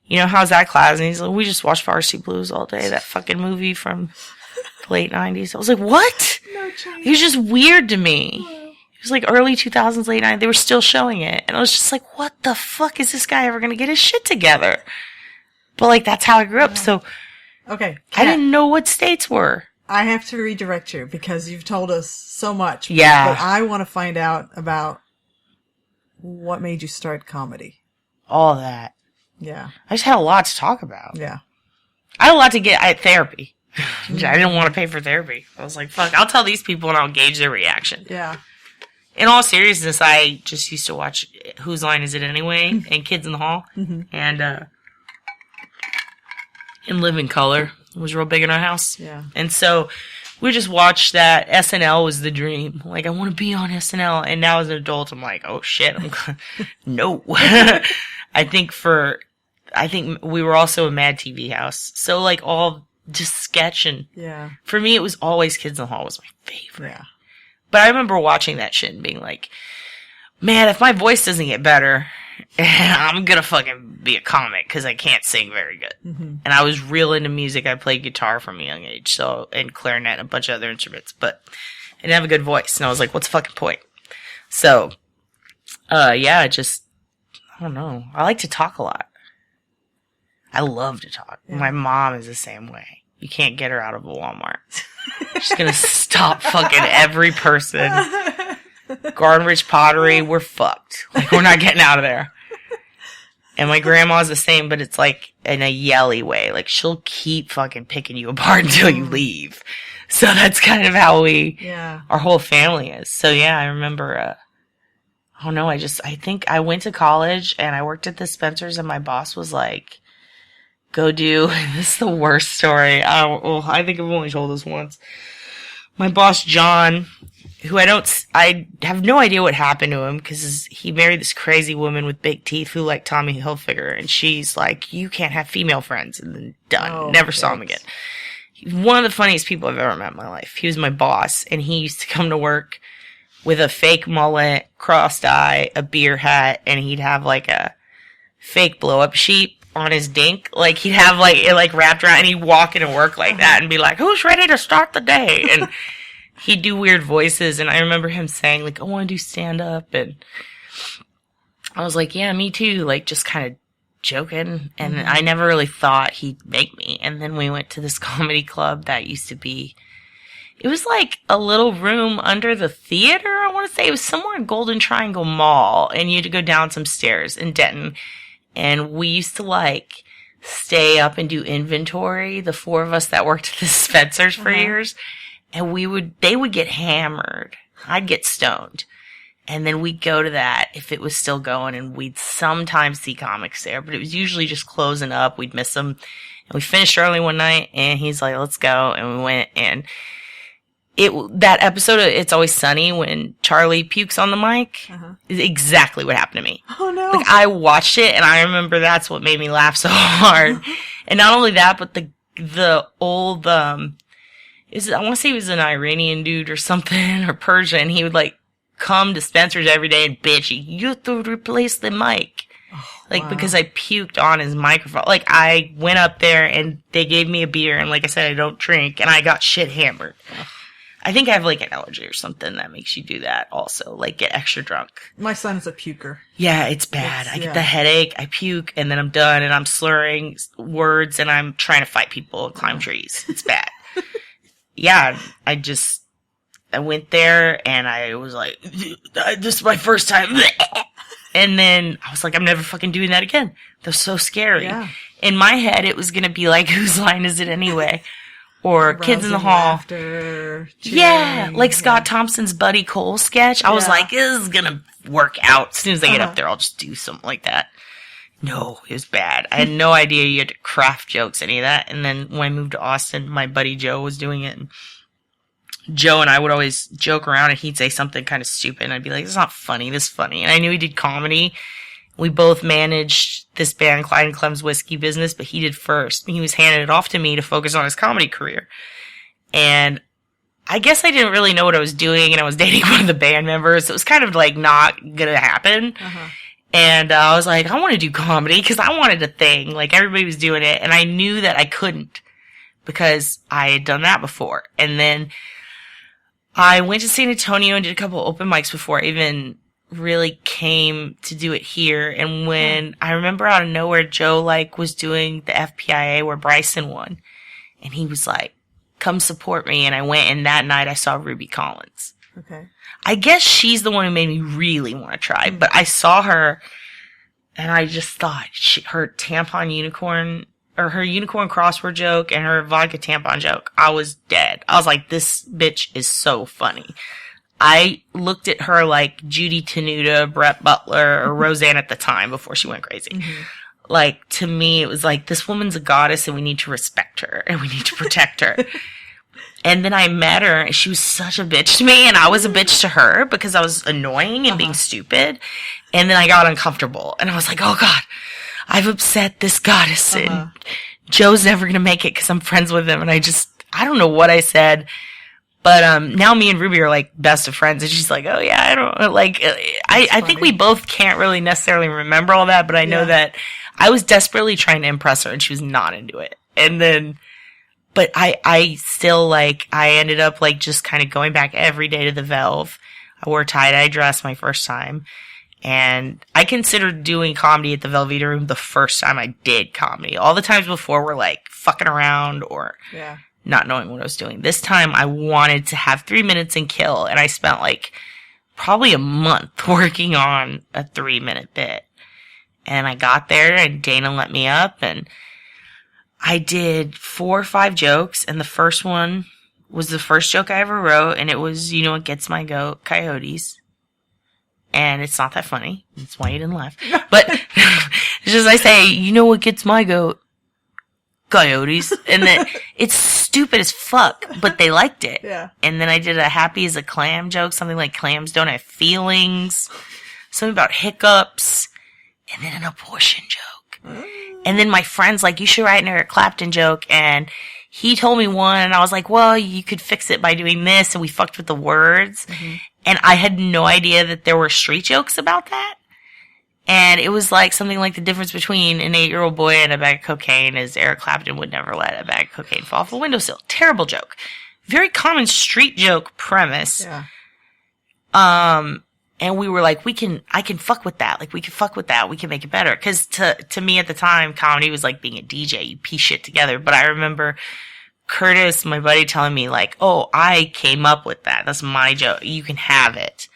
How's that class? And he's like, we just watched Varsity Blues all day. That fucking movie from the late 90s. I was like, what? No chance. He was just weird to me. It was like early 2000s, late 90s. They were still showing it. And I was just like, what the fuck is this guy ever going to get his shit together? But, like, that's how I grew up. So, okay, I didn't know what states were. I have to redirect you because you've told us so much. Yeah. But I want to find out about what made you start comedy. All that. Yeah. I just had a lot to talk about. Yeah. I had a lot to get. I had therapy. I didn't want to pay for therapy. I was like, fuck, I'll tell these people and I'll gauge their reaction. Yeah. In all seriousness, I just used to watch Whose Line Is It Anyway? And Kids in the Hall. And Live in Color. It was real big in our house. Yeah. And so we just watched that. SNL was the dream. Like, I want to be on SNL. And now as an adult, I'm like, oh shit. No. I think we were also a Mad TV house. So, like, all just sketch and for me, it was always Kids in the Hall was my favorite. Yeah. But I remember watching that shit and being like, man, if my voice doesn't get better, I'm gonna fucking be a comic because I can't sing very good. And I was real into music. I played guitar from a young age, and clarinet and a bunch of other instruments, but I didn't have a good voice. And I was like, what's the fucking point? So, I don't know. I like to talk a lot. I love to talk. Yeah. My mom is the same way. You can't get her out of a Walmart. She's gonna stop fucking every person. Garden Ridge Pottery, we're fucked. Like, we're not getting out of there. And my grandma's the same, but it's like in a yelly way. Like, she'll keep fucking picking you apart until you leave. So that's kind of how our whole family is. So yeah, I remember, I don't know, I think I went to college and I worked at the Spencer's and my boss was like, go do, this is the worst story. I think I've only told this once. My boss, John, who I have no idea what happened to him because he married this crazy woman with big teeth who liked Tommy Hilfiger, and she's like, you can't have female friends, and then done. Oh, never saw him again. He's one of the funniest people I've ever met in my life. He was my boss, and he used to come to work with a fake mullet, crossed eye, a beer hat, and he'd have like a fake blow up sheet on his dink. Like he'd have like it like wrapped around, and he'd walk into work like that and be like, who's ready to start the day? And he'd do weird voices, and I remember him saying, like, I want to do stand-up, and I was like, yeah, me too, like, just kind of joking, and I never really thought he'd make me, and then we went to this comedy club that used to be, it was like a little room under the theater, I want to say, it was somewhere in Golden Triangle Mall, and you had to go down some stairs in Denton, and we used to, like, stay up and do inventory, the four of us that worked at the Spencer's for years. And they would get hammered. I'd get stoned. And then we'd go to that if it was still going, and we'd sometimes see comics there, but it was usually just closing up. We'd miss them. And we finished early one night, and he's like, let's go. And we went, and that episode of It's Always Sunny when Charlie pukes on the mic is exactly what happened to me. Oh no. Like I watched it, and I remember that's what made me laugh so hard. And not only that, but the old, I want to say he was an Iranian dude or something, or Persian. He would, like, come to Spencer's every day and bitch, you have to replace the mic. Because I puked on his microphone. Like, I went up there, and they gave me a beer, and like I said, I don't drink, and I got shit hammered. I think I have, like, an allergy or something that makes you do that also. Like, get extra drunk. My son is a puker. Yeah, it's bad. I get the headache, I puke, and then I'm done, and I'm slurring words, and I'm trying to fight people and climb trees. It's bad. Yeah, I went there, and I was like, this is my first time. And then I was like, I'm never fucking doing that again. That was so scary. Yeah. In my head, it was going to be like, whose line is it anyway? Or Kids in the Hall. Laughter, yeah, like Scott Thompson's Buddy Cole sketch. I was like, this is going to work out. As soon as I get up there, I'll just do something like that. No, it was bad. I had no idea you had to craft jokes, any of that. And then when I moved to Austin, my buddy Joe was doing it. And Joe and I would always joke around, and he'd say something kind of stupid. And I'd be like, this is not funny. This is funny. And I knew he did comedy. We both managed this band, Clyde and Clem's Whiskey Business, but he did first. He was handing it off to me to focus on his comedy career. And I guess I didn't really know what I was doing, and I was dating one of the band members. So it was kind of like not gonna happen. And I was like, I want to do comedy because I wanted a thing. Like, everybody was doing it, and I knew that I couldn't because I had done that before. And then I went to San Antonio and did a couple open mics before I even really came to do it here. And when I remember out of nowhere, Joe, like, was doing the FPIA where Bryson won. And he was like, come support me. And I went, and that night I saw Ruby Collins. Okay. I guess she's the one who made me really want to try, but I saw her, and I just thought her tampon unicorn, or her unicorn crossword joke, and her vodka tampon joke, I was dead. I was like, this bitch is so funny. I looked at her like Judy Tenuta, Brett Butler, or Roseanne at the time before she went crazy. Like, to me, it was like, this woman's a goddess, and we need to respect her, and we need to protect her. And then I met her, and she was such a bitch to me, and I was a bitch to her because I was annoying and being stupid. And then I got uncomfortable, and I was like, oh God, I've upset this goddess, and Joe's never going to make it because I'm friends with him. And I don't know what I said, but now me and Ruby are like best of friends, and she's like, oh yeah, I don't, like, I think we both can't really necessarily remember all that, but I know that I was desperately trying to impress her, and she was not into it. And then, but I still, like, I ended up, like, just kind of going back every day to the Velve. I wore a tie-dye dress my first time. And I considered doing comedy at the Velveeta Room the first time I did comedy. All the times before were, like, fucking around or not knowing what I was doing. This time I wanted to have 3 minutes and kill. And I spent, like, probably a month working on a 3-minute bit. And I got there, and Dana let me up, and I did 4 or 5 jokes, and the first one was the first joke I ever wrote, and it was, you know what gets my goat? Coyotes. And it's not that funny. That's why you didn't laugh. But just as I say, you know what gets my goat? coyotes. And then it's stupid as fuck, but they liked it. Yeah. And then I did a happy as a clam joke, something like clams don't have feelings, something about hiccups, and then an abortion joke. And then my friend's like, you should write an Eric Clapton joke. And he told me one, and I was like, well, you could fix it by doing this. And we fucked with the words. Mm-hmm. And I had no idea that there were street jokes about that. And it was like something like the difference between an 8-year-old boy and a bag of cocaine is Eric Clapton would never let a bag of cocaine fall off a windowsill. Terrible joke. Very common street joke premise. Yeah. And we were like, I can fuck with that. Like, we can fuck with that. We can make it better. Cause to me at the time, comedy was like being a DJ. You piece shit together. But I remember Curtis, my buddy, telling me like, oh, I came up with that. That's my joke. You can have it.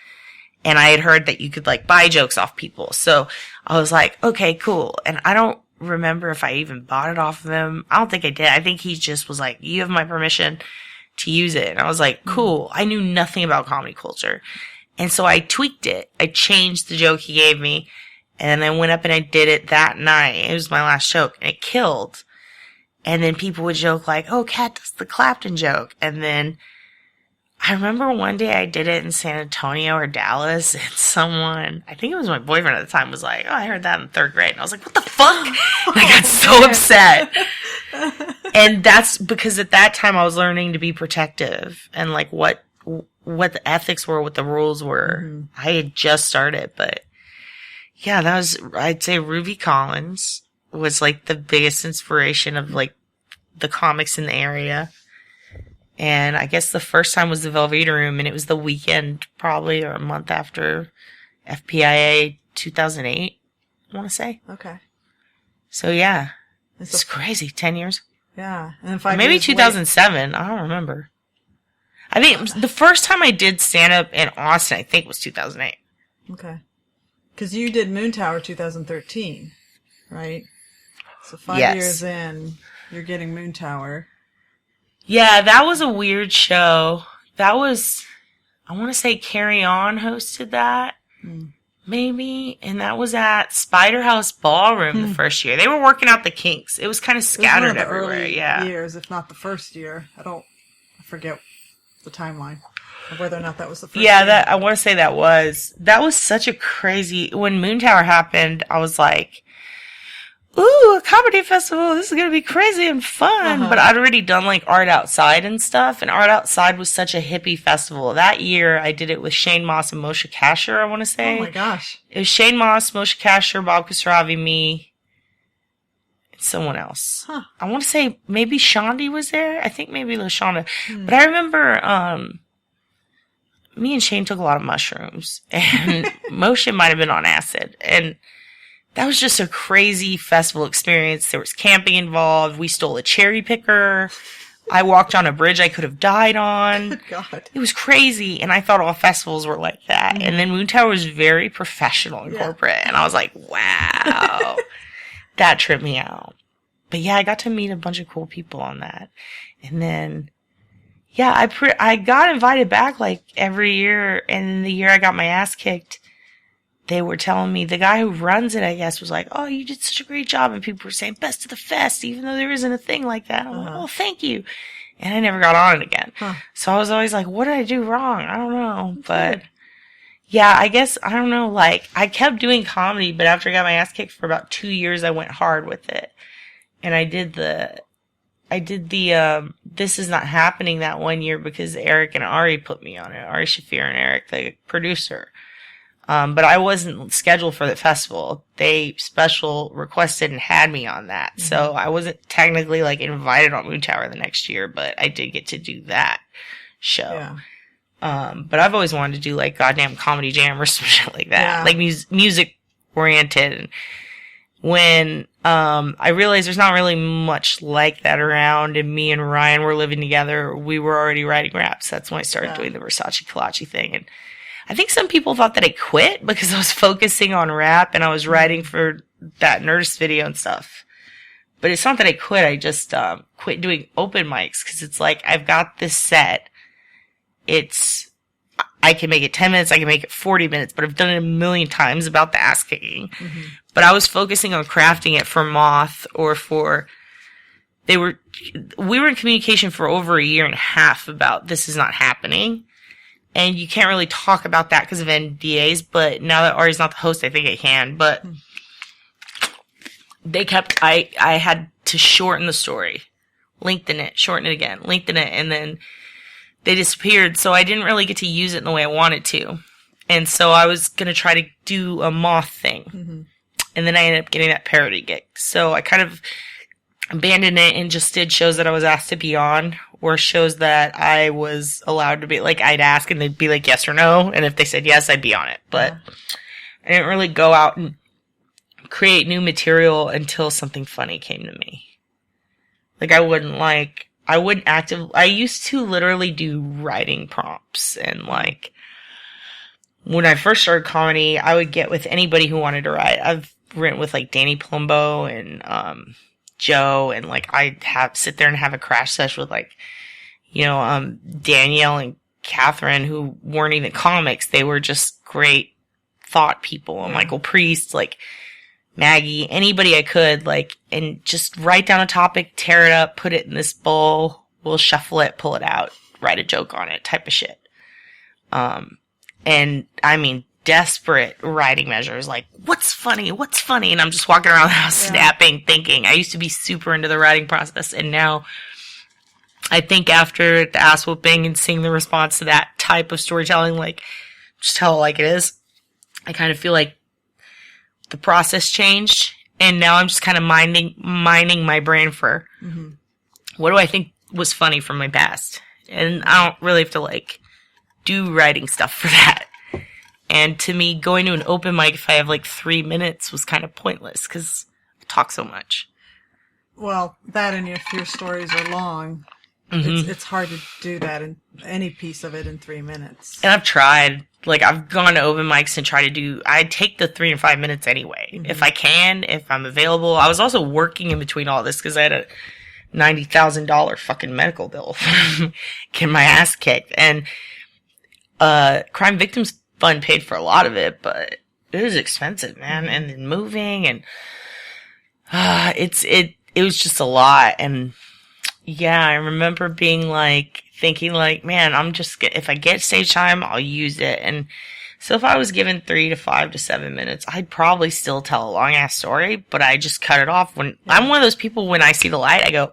And I had heard that you could like buy jokes off people. So I was like, okay, cool. And I don't remember if I even bought it off of him. I don't think I did. I think he just was like, you have my permission to use it. And I was like, cool. I knew nothing about comedy culture. And so I tweaked it. I changed the joke he gave me. And I went up and I did it that night. It was my last joke. And it killed. And then people would joke like, oh, Kat does the Clapton joke. And then I remember one day I did it in San Antonio or Dallas. And someone, I think it was my boyfriend at the time, was like, oh, I heard that in 3rd grade. And I was like, what the fuck? And I got so upset. And that's because at that time I was learning to be protective and like what the ethics were, what the rules were. Mm-hmm. I had just started, but yeah, that was, I'd say Ruby Collins was like the biggest inspiration of like the comics in the area. And I guess the first time was the Velveeta Room, and it was the weekend probably or a month after FPIA 2008, I want to say. Okay. So yeah, it's crazy. 10 years. Yeah. And 5 maybe years 2007. Late. I don't remember. I think the first time I did stand-up in Austin, I think, was 2008. Okay. Because you did Moontower 2013, right? So 5 years in, you're getting Moontower. Yeah, that was a weird show. That was, I want to say Carry On hosted that, maybe. And that was at Spider House Ballroom the first year. They were working out the kinks. It was kind of scattered everywhere. Early yeah. years, if not the first year. I forget the timeline of whether or not that was the first year. Yeah, I want to say that was such a crazy, when Moontower happened, I was like, ooh, a comedy festival, this is going to be crazy and fun. Uh-huh. But I'd already done like Art Outside and stuff, and Art Outside was such a hippie festival. That year, I did it with Shane Moss and Moshe Kasher, I want to say. Oh my gosh. It was Shane Moss, Moshe Kasher, Bob Khosravi, me, and someone else. Huh. I want to say maybe Shandi was there. I think maybe LaShonda. But I remember me and Shane took a lot of mushrooms, and Moshe might have been on acid. And that was just a crazy festival experience. There was camping involved. We stole a cherry picker. I walked on a bridge I could have died on. Good God. It was crazy. And I thought all festivals were like that. And then Moontower was very professional and corporate. And I was like, wow. That tripped me out. But yeah, I got to meet a bunch of cool people on that. And then, yeah, I got invited back like every year. And the year I got my ass kicked, they were telling me, the guy who runs it, I guess, was like, oh, you did such a great job. And people were saying, best of the fest, even though there isn't a thing like that. I'm like, oh, thank you. And I never got on it again. Huh. So I was always like, what did I do wrong? I don't know. But yeah, I guess, I don't know, like, I kept doing comedy, but after I got my ass kicked for about 2 years, I went hard with it. And I did the This Is Not Happening that one year because Eric and Ari put me on it. Ari Shafir and Eric, the producer. But I wasn't scheduled for the festival. They special requested and had me on that. Mm-hmm. So I wasn't technically like invited on Moontower the next year, but I did get to do that show. Yeah. But I've always wanted to do like goddamn Comedy Jam or some shit like that. Yeah. Like music oriented. And when, I realized there's not really much like that around, and me and Ryan were living together, we were already writing raps. That's when I started doing the Versace Kalachi thing. And I think some people thought that I quit because I was focusing on rap and I was writing for that Nerdist video and stuff. But it's not that I quit. I just quit doing open mics because it's like I've got this set. I can make it 10 minutes. I can make it 40 minutes. But I've done it a million times about the ass kicking. Mm-hmm. But I was focusing on crafting it for Moth or for we were in communication for over a year and a half about this is not happening. And you can't really talk about that because of NDAs, but now that Ari's not the host, I think I can. But I had to shorten the story. Lengthen it, shorten it again, lengthen it, and then they disappeared. So I didn't really get to use it in the way I wanted to. And so I was going to try to do a moth thing. Mm-hmm. And then I ended up getting that parody gig. So I kind of abandoned it and just did shows that I was asked to be on, or shows that I was allowed to be, like, I'd ask and they'd be like, yes or no. And if they said yes, I'd be on it. But I didn't really go out and create new material until something funny came to me. Like, I used to literally do writing prompts, and like, when I first started comedy, I would get with anybody who wanted to write. I've written with like Danny Palumbo and, Joe, and like, I'd sit there and have a crash session with like, Danielle and Catherine, who weren't even comics. They were just great thought people, and Michael Priest, like, Maggie, anybody I could, like, and just write down a topic, tear it up, put it in this bowl, we'll shuffle it, pull it out, write a joke on it, type of shit. And I mean, desperate writing measures, like, what's funny? And I'm just walking around the house snapping, thinking. I used to be super into the writing process, and now I think after the ass whooping and seeing the response to that type of storytelling, like, just tell it like it is, I kind of feel like the process changed, and now I'm just kind of mining my brain for what do I think was funny from my past, and I don't really have to like do writing stuff for that. And to me, going to an open mic if I have like 3 minutes was kind of pointless because I talk so much. Well, that, and if your stories are long, it's hard to do that in any piece of it in 3 minutes. And I've tried. Like, I've gone to open mics and I take the 3 and 5 minutes anyway. Mm-hmm. If I can, if I'm available. I was also working in between all this because I had a $90,000 fucking medical bill. Getting my ass kicked. And, Crime Victims Fund paid for a lot of it, but it was expensive, man. And then moving and, it was just a lot. And yeah, I remember thinking like, man, if I get stage time, I'll use it. And so if I was given 3 to 5 to 7 minutes, I'd probably still tell a long ass story, but I just cut it off. I'm one of those people, when I see the light, I go,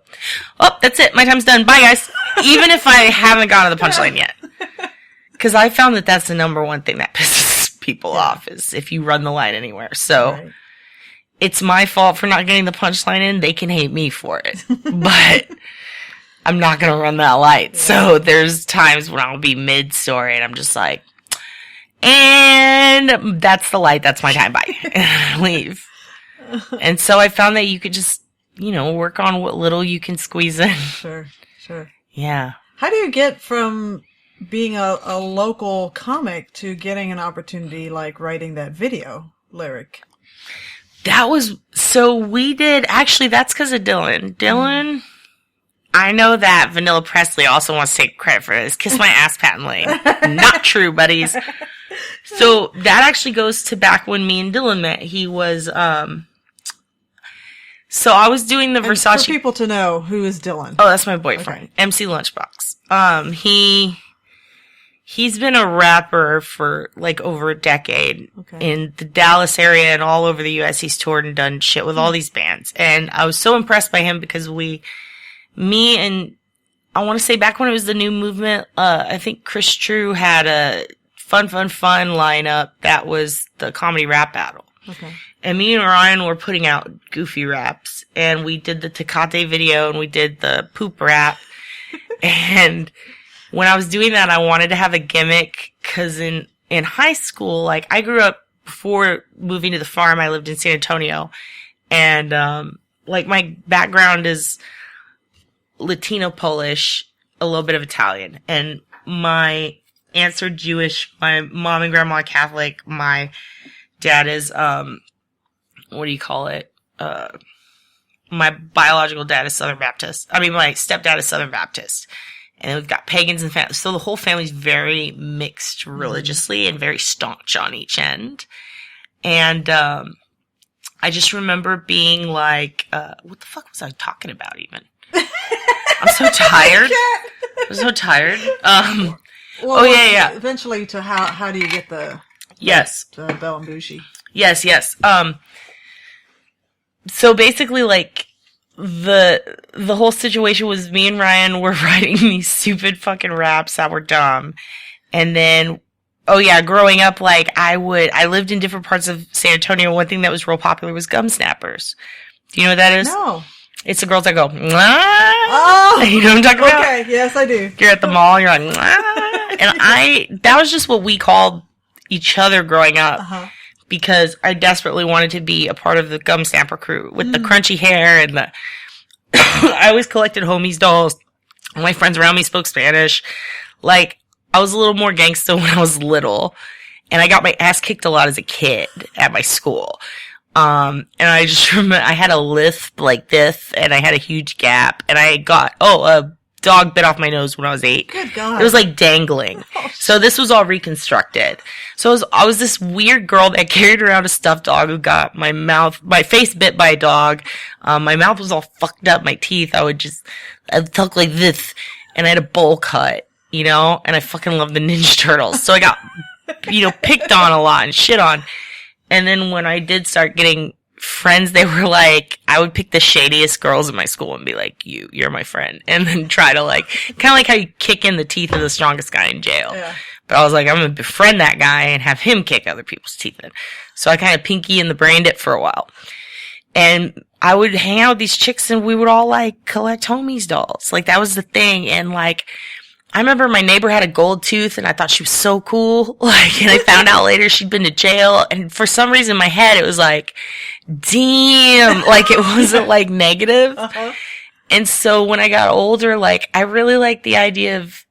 oh, that's it. My time's done. Bye, guys. Even if I haven't gotten to the punchline yet. Cause I found that that's the number one thing that pisses people off, is if you run the line anywhere. So it's my fault for not getting the punchline in. They can hate me for it, but I'm not going to run that light. Yeah. So there's times when I'll be mid-story and I'm just like, and that's the light. That's my time. Bye. Leave. And so I found that you could just, work on what little you can squeeze in. Sure. Yeah. How do you get from being a local comic to getting an opportunity like writing that video lyric? We did, actually, that's because of Dylan. Dylan... I know that Vanilla Presley also wants to take credit for this. Kiss my ass, Patton Lane. Not true, buddies. So that actually goes to back when me and Dylan met. He was, so I was doing the Versace. For people to know, who is Dylan? Oh, that's my boyfriend. Okay. MC Lunchbox. He's been a rapper for like over a decade in the Dallas area and all over the US. He's toured and done shit with all these bands. And I was so impressed by him because me and I want to say back when it was the new movement, I think Chris True had a fun lineup that was the comedy rap battle. Okay. And me and Ryan were putting out goofy raps, and we did the Tecate video and we did the poop rap. And when I was doing that, I wanted to have a gimmick because in high school, like, I grew up before moving to the farm. I lived in San Antonio, and like, my background is Latino, Polish, a little bit of Italian, and my aunts are Jewish, my mom and grandma are Catholic, my dad is, what do you call it? My biological dad is Southern Baptist. My stepdad is Southern Baptist. And we've got pagans and family. So the whole family's very mixed religiously and very staunch on each end. And, I just remember being like, what the fuck was I talking about even? I'm so tired. I'm so tired. Well, yeah. Eventually, to how do you get the Belle and Bougie? Yes. So basically, like the whole situation was me and Ryan were writing these stupid fucking raps that were dumb, and then growing up, like I lived in different parts of San Antonio. One thing that was real popular was gum snappers. Do you know what that is? No. It's the girls that go, oh, you know what I'm talking about? Okay, yes, I do. You're at the mall, you're like, and that was just what we called each other growing up, because I desperately wanted to be a part of the gum snapper crew with the crunchy hair and the, I always collected homies dolls. All my friends around me spoke Spanish. Like, I was a little more gangsta when I was little, and I got my ass kicked a lot as a kid at my school. And I just remember I had a lisp like this, and I had a huge gap, and I got, a dog bit off my nose when I was 8. Good God. It was like dangling. So this was all reconstructed. So I was this weird girl that carried around a stuffed dog who got my face bit by a dog. My mouth was all fucked up, my teeth, I'd talk like this, and I had a bowl cut, and I fucking loved the Ninja Turtles. So I got, picked on a lot and shit on. And then when I did start getting friends, they were like, I would pick the shadiest girls in my school and be like, you're my friend. And then try to kind of like how you kick in the teeth of the strongest guy in jail. Yeah. But I was like, I'm going to befriend that guy and have him kick other people's teeth in. So I kind of pinky in the brained it for a while. And I would hang out with these chicks and we would all collect homies dolls. That was the thing. And I remember my neighbor had a gold tooth and I thought she was so cool. And I found out later she'd been to jail. And for some reason in my head, it was damn, it wasn't negative. And so when I got older, I really liked the idea of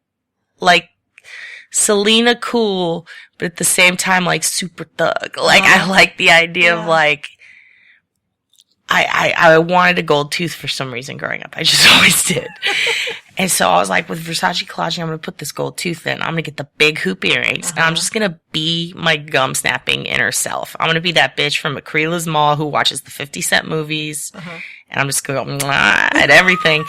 Selena cool, but at the same time, super thug. I liked the idea of I wanted a gold tooth for some reason growing up. I just always did. And so I was like, with Versace collaging, I'm going to put this gold tooth in. I'm going to get the big hoop earrings. And I'm just going to be my gum snapping inner self. I'm going to be that bitch from Acryla's Mall who watches the 50 Cent movies. And I'm just going to go at everything.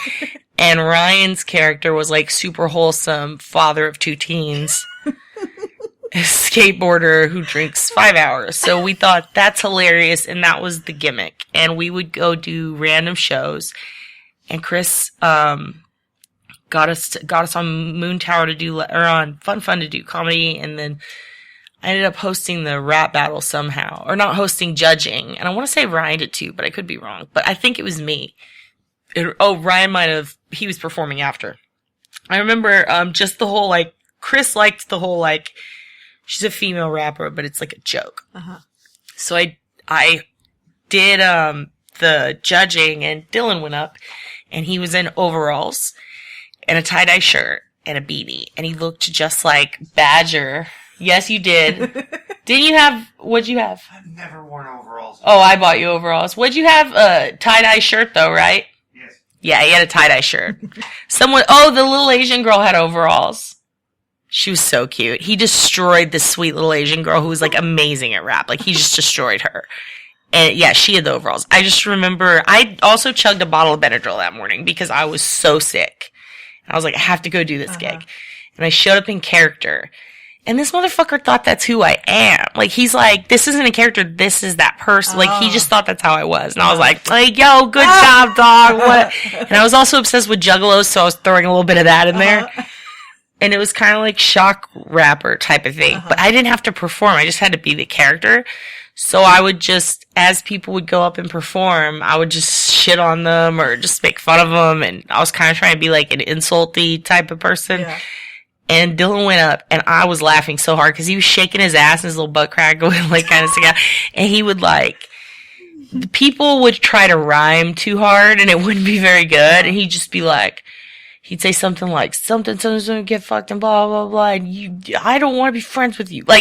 And Ryan's character was super wholesome, father of 2 teens. A skateboarder who drinks 5 hours. So we thought that's hilarious, and that was the gimmick. And we would go do random shows, and Chris got us on Moon Tower to do, or on Fun to do comedy, and then I ended up hosting the rap battle somehow, or not hosting, judging. And I want to say Ryan did too, but I could be wrong. But I think it was me. Ryan might have. He was performing after. I remember just the whole Chris liked the whole she's a female rapper, but it's a joke. So I did the judging, and Dylan went up, and he was in overalls and a tie-dye shirt and a beanie, and he looked just like Badger. Yes, you did. Didn't you have? What'd you have? I've never worn overalls. Oh, I bought you overalls. What'd you have? A tie-dye shirt, though, right? Yes. Yeah, he had a tie-dye shirt. The little Asian girl had overalls. She was so cute. He destroyed this sweet little Asian girl who was amazing at rap. He just destroyed her. And yeah, she had the overalls. I just remember I also chugged a bottle of Benadryl that morning because I was so sick. And I was like, I have to go do this gig. And I showed up in character. And this motherfucker thought that's who I am. He's like, this isn't a character, this is that person. He just thought that's how I was. And I was like, yo, good job, dog. What? And I was also obsessed with juggalos, so I was throwing a little bit of that in there. And it was kind of shock rapper type of thing. But I didn't have to perform. I just had to be the character. So I would just, as people would go up and perform, I would just shit on them or just make fun of them. And I was kind of trying to be an insulty type of person. Yeah. And Dylan went up, and I was laughing so hard because he was shaking his ass and his little butt crack going kind of stick out. And he would the people would try to rhyme too hard and it wouldn't be very good. And he'd just be he'd say something something's gonna get fucked and blah, blah, blah. And I don't want to be friends with you. I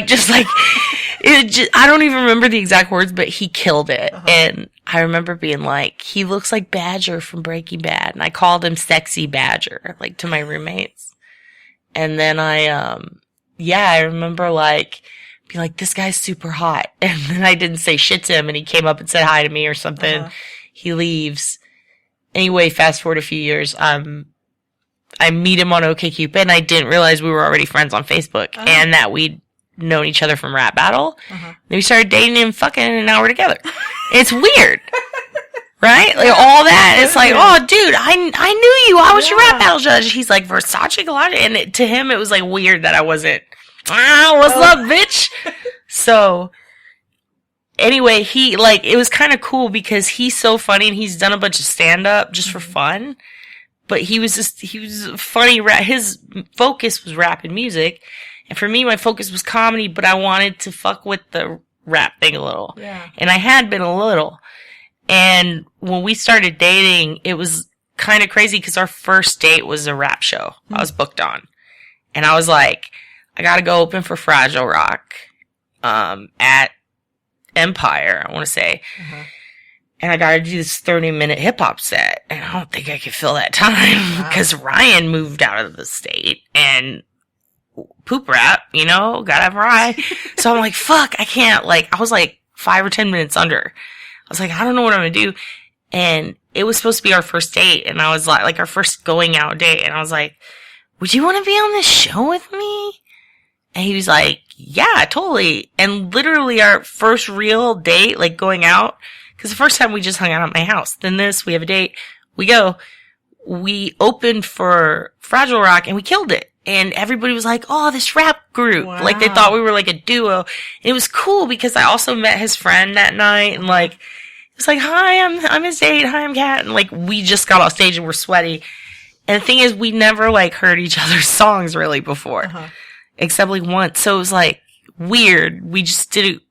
don't even remember the exact words, but he killed it. And I remember being he looks like Badger from Breaking Bad. And I called him Sexy Badger, to my roommates. And then I remember be this guy's super hot. And then I didn't say shit to him, and he came up and said hi to me or something. He leaves. Anyway, fast forward a few years, I meet him on OkCupid, and I didn't realize we were already friends on Facebook, and that we'd known each other from Rap Battle. Then we started dating and fucking, and now we're together. It's weird. Right? Like, all that. It's like, oh, dude, I knew you. I was your Rap Battle judge. He's like, Versace Galactic. And to him, it was like weird that I wasn't, what's up, bitch? So, anyway, it was kind of cool because he's so funny and he's done a bunch of stand-up just for fun. But he was funny. His focus was rap and music. And for me, my focus was comedy, but I wanted to fuck with the rap thing a little. Yeah. And I had been a little. And when we started dating, it was kind of crazy because our first date was a rap show I was booked on. And I was like, I gotta go open for Fragile Rock, at Empire, I want to say. And I gotta do this 30-minute hip-hop set. And I don't think I could fill that time because Ryan moved out of the state and poop rap, gotta have Ryan. So I'm like, fuck, I can't, I was 5 or 10 minutes under. I was like, I don't know what I'm gonna do. And it was supposed to be our first date. And I was like our first going out date. And I was like, would you want to be on this show with me? And he was like, yeah, totally. And literally our first real date, going out, because the first time we just hung out at my house. Then we have a date. We opened for Fragile Rock and we killed it. And everybody was like, oh, this rap group. Wow. They thought we were a duo. And it was cool because I also met his friend that night. And it was like, hi, I'm his date. Hi, I'm Kat. And we just got off stage and we're sweaty. And the thing is, we never heard each other's songs really before. Except once. So it was weird. We just did it.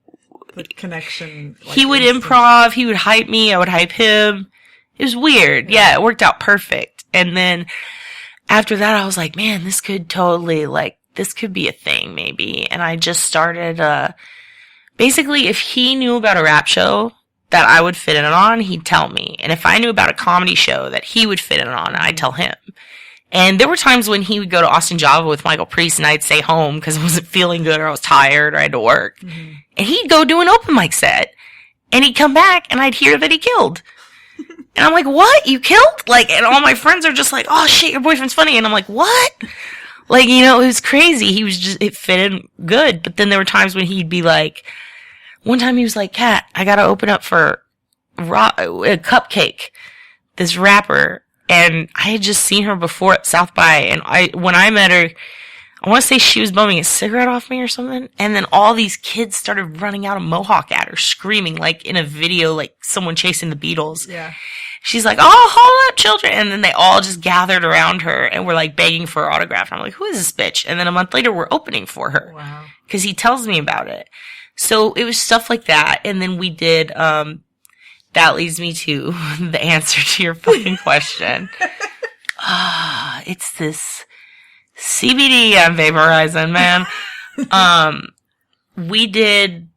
The connection. He would improv. He would hype me. I would hype him. It was weird. Yeah, it worked out perfect. And then after that, I was like, man, this could totally, this could be a thing maybe. And I just started, basically, if he knew about a rap show that I would fit in on, he'd tell me. And if I knew about a comedy show that he would fit in on, I'd tell him. And there were times when he would go to Austin Java with Michael Priest and I'd stay home because I wasn't feeling good or I was tired or I had to work. And he'd go do an open mic set and he'd come back and I'd hear that he killed. And I'm like, what? You killed? And all my friends are just like, oh shit, your boyfriend's funny. And I'm like, what? It was crazy. It fit in good. But then there were times when he'd be like, one time he was like, Kat, I gotta open up for a Cupcake, this rapper. And I had just seen her before at South by, and when I met her, I want to say she was bumming a cigarette off me or something, and then all these kids started running out of Mohawk at her, screaming, in a video, someone chasing the Beatles. Yeah. She's like, oh, hold up, children, and then they all just gathered around her, and were, begging for her autograph, and I'm like, who is this bitch? And then a month later, we're opening for her. Wow. Because he tells me about it. So it was stuff like that, and then we did, that leads me to the answer to your fucking question. It's this CBD I'm vaporizing, man. We did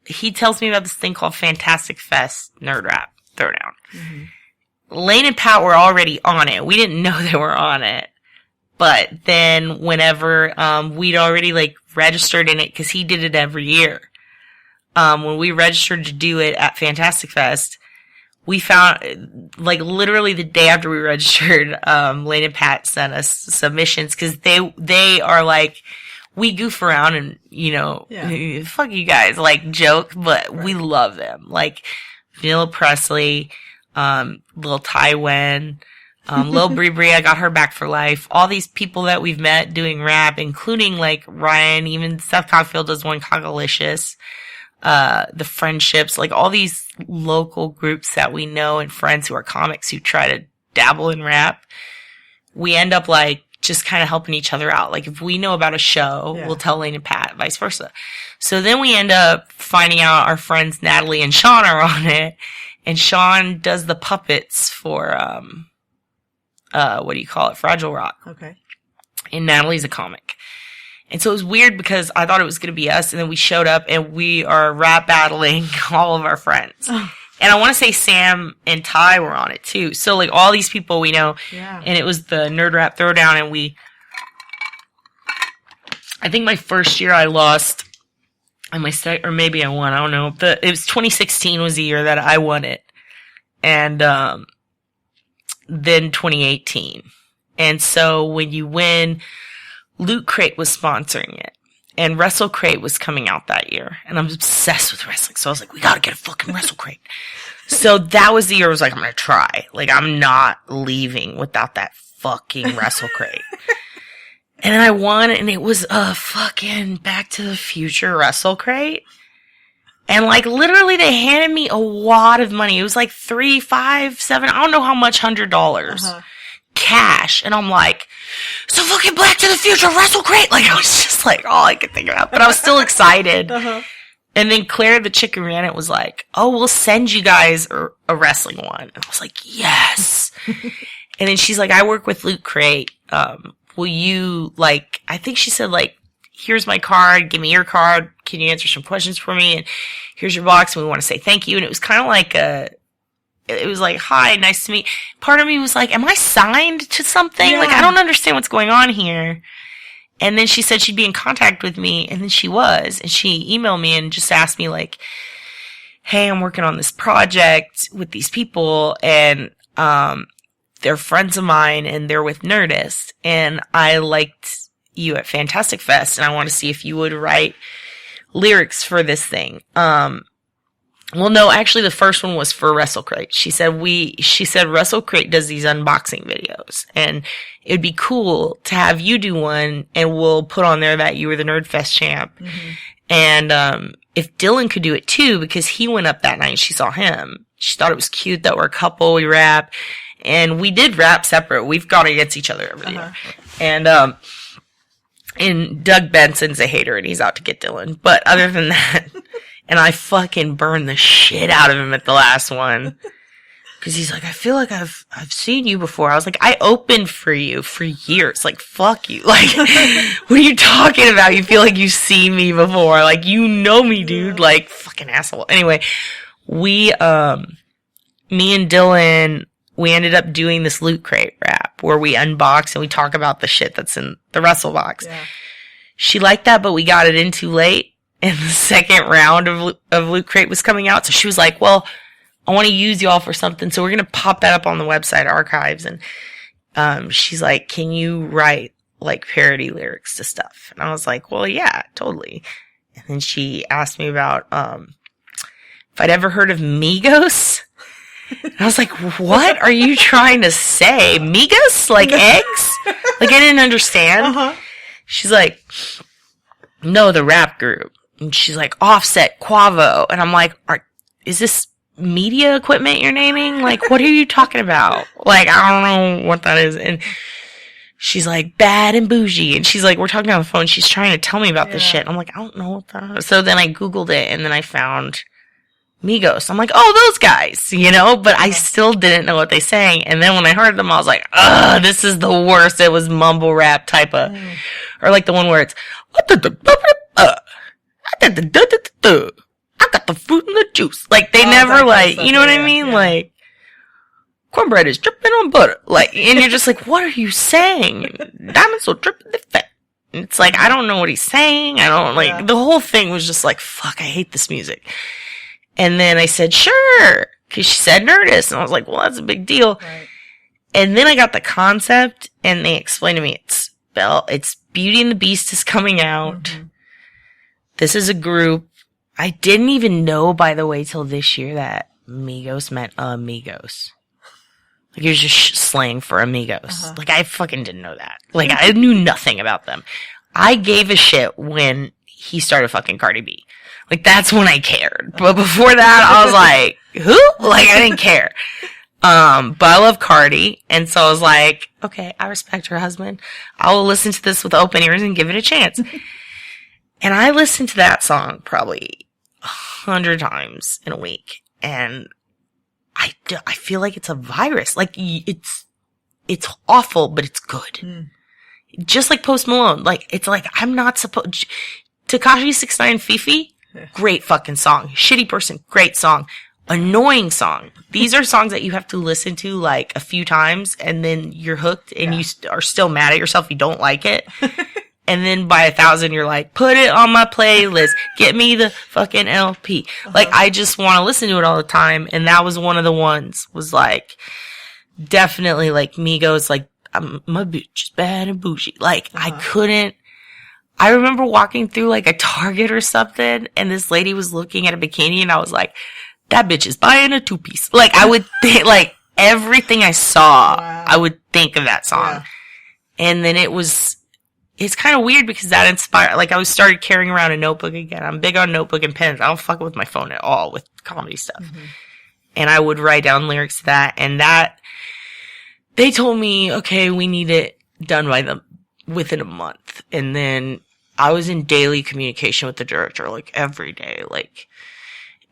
he tells me about this thing called Fantastic Fest Nerd Rap Throwdown. Lane and Pat were already on it. We didn't know they were on it. But then whenever, we'd already registered in it because he did it every year. When we registered to do it at Fantastic Fest, we found, literally the day after we registered, Lane and Pat sent us submissions because they are we goof around and, fuck you guys, joke, but we love them. Vanilla Presley, Lil Tywin, Lil Bri, I got her back for life. All these people that we've met doing rap, including Ryan, even Seth Cockfield does one, Cockalicious. The Friendships, all these local groups that we know and friends who are comics who try to dabble in rap, we end up just kind of helping each other out. If we know about a show, we'll tell Lane and Pat, vice versa. So then we end up finding out our friends Natalie and Sean are on it, and Sean does the puppets for, Fragile Rock. Okay. And Natalie's a comic. And so it was weird because I thought it was going to be us, and then we showed up, and we are rap battling all of our friends. Oh. And I want to say Sam and Ty were on it, too. So, all these people we know. Yeah. And it was the Nerd Rap Throwdown, and I think my first year I lost, and or maybe I won, I don't know. It was 2016 was the year that I won it. And then 2018. And so when you win, Loot Crate was sponsoring it. And Wrestle Crate was coming out that year. And I'm obsessed with wrestling. So I was like, we gotta get a fucking Wrestle Crate. So that was the year I was like, I'm gonna try. Like, I'm not leaving without that fucking Wrestle Crate. And then I won, and it was a fucking Back to the Future Wrestle Crate. And like, literally they handed me a wad of money. It was like $3, $5, $7, I don't know how much, $100. Cash. And I'm like, so fucking Back to the Future Wrestle Crate. Like, I was just like, all I could think about. But I was still excited. And then Claire, the chick who ran it, was like, oh, we'll send you guys a wrestling one. And I was like, yes. And then she's like, I work with Loot Crate. Will you, like, I think she said, like, here's my card. Give me your card. Can you answer some questions for me? And here's your box. And we want to say thank you. And it was kind of like it was like, hi, nice to meet. Part of me was like, am I signed to something? Yeah. Like, I don't understand what's going on here. And then she said she'd be in contact with me, and then she was. And she emailed me and just asked me, like, hey, I'm working on this project with these people, and they're friends of mine, and they're with Nerdist. And I liked you at Fantastic Fest, and I want to see if you would write lyrics for this thing. Well, no, actually the first one was for Wrestle Crate. She said Wrestle Crate does these unboxing videos, and it'd be cool to have you do one, and we'll put on there that you were the Nerdfest champ. And, if Dylan could do it too, because he went up that night and she saw him. She thought it was cute that we're a couple, we rap. And we did rap separate. We've gone against each other every year. And Doug Benson's a hater, and he's out to get Dylan. But other than that, and I fucking burned the shit out of him at the last one. Cause he's like, I feel like I've seen you before. I was like, I opened for you for years. Like, fuck you. Like, what are you talking about? You feel like you've seen me before. Like, you know me, dude. Like, fucking asshole. Anyway, me and Dylan, we ended up doing this Loot Crate rap where we unbox and we talk about the shit that's in the wrestle box. Yeah. She liked that, but we got it in too late. And the second round of Loot Crate was coming out. So she was like, well, I want to use y'all for something. So we're going to pop that up on the website archives. And she's like, can you write like parody lyrics to stuff? And I was like, well, yeah, totally. And then she asked me about if I'd ever heard of Migos. And I was like, what are you trying to say? Migos? Like eggs? Like, I didn't understand. She's like, no, the rap group. And she's like, Offset, Quavo. And I'm like, is this media equipment you're naming? Like, what are you talking about? Like, I don't know what that is. And she's like, Bad and Bougie. And she's like, we're talking on the phone. She's trying to tell me about this shit. I'm like, I don't know what that is. So then I Googled it, and then I found Migos. I'm like, oh, those guys, you know? But I still didn't know what they sang. And then when I heard them, I was like, ugh, this is the worst. It was mumble rap type of, or like the one where it's, I got the fruit and the juice. Like, they never, like, you know what I mean? Yeah. Like, cornbread is dripping on butter. Like, and you're just like, what are you saying? Diamonds so dripping the fat. And it's like, I don't know what he's saying. I don't, like, the whole thing was just like, fuck, I hate this music. And then I said, sure. Cause she said Nerdist. And I was like, well, that's a big deal. Right. And then I got the concept, and they explained to me, it's Beauty and the Beast is coming out. This is a group. I didn't even know, by the way, till this year that Migos meant amigos. Like, it was just slang for amigos. Like, I fucking didn't know that. Like, I knew nothing about them. I gave a shit when he started fucking Cardi B. Like, that's when I cared. But before that, I was like, who? Like, I didn't care. But I love Cardi. And so I was like, okay, I respect her husband. I will listen to this with open ears and give it a chance. And I listened to that song probably 100 times in a week. And I feel like it's a virus. Like, it's awful, but it's good. Just like Post Malone. Like, it's like, I'm not supposed, Tekashi 69 Fifi, great fucking song. Shitty Person, great song. Annoying song. These are songs that you have to listen to like a few times, and then you're hooked, and you are still mad at yourself if you don't like it. And then by 1,000, you're like, put it on my playlist. Get me the fucking LP. Like, I just want to listen to it all the time. And that was one of the ones, was like, definitely, like, Migos, like, my bitch is bad and bougie. Like, I remember walking through, like, a Target or something, and this lady was looking at a bikini, and I was like, that bitch is buying a 2-piece. Like, I would think, like, everything I saw, I would think of that song. Yeah. And then it's kind of weird because that inspired, like, I started carrying around a notebook again. I'm big on notebook and pens. I don't fuck with my phone at all with comedy stuff. Mm-hmm. And I would write down lyrics to that, and they told me, okay, we need it done within a month. And then I was in daily communication with the director, like, every day, like,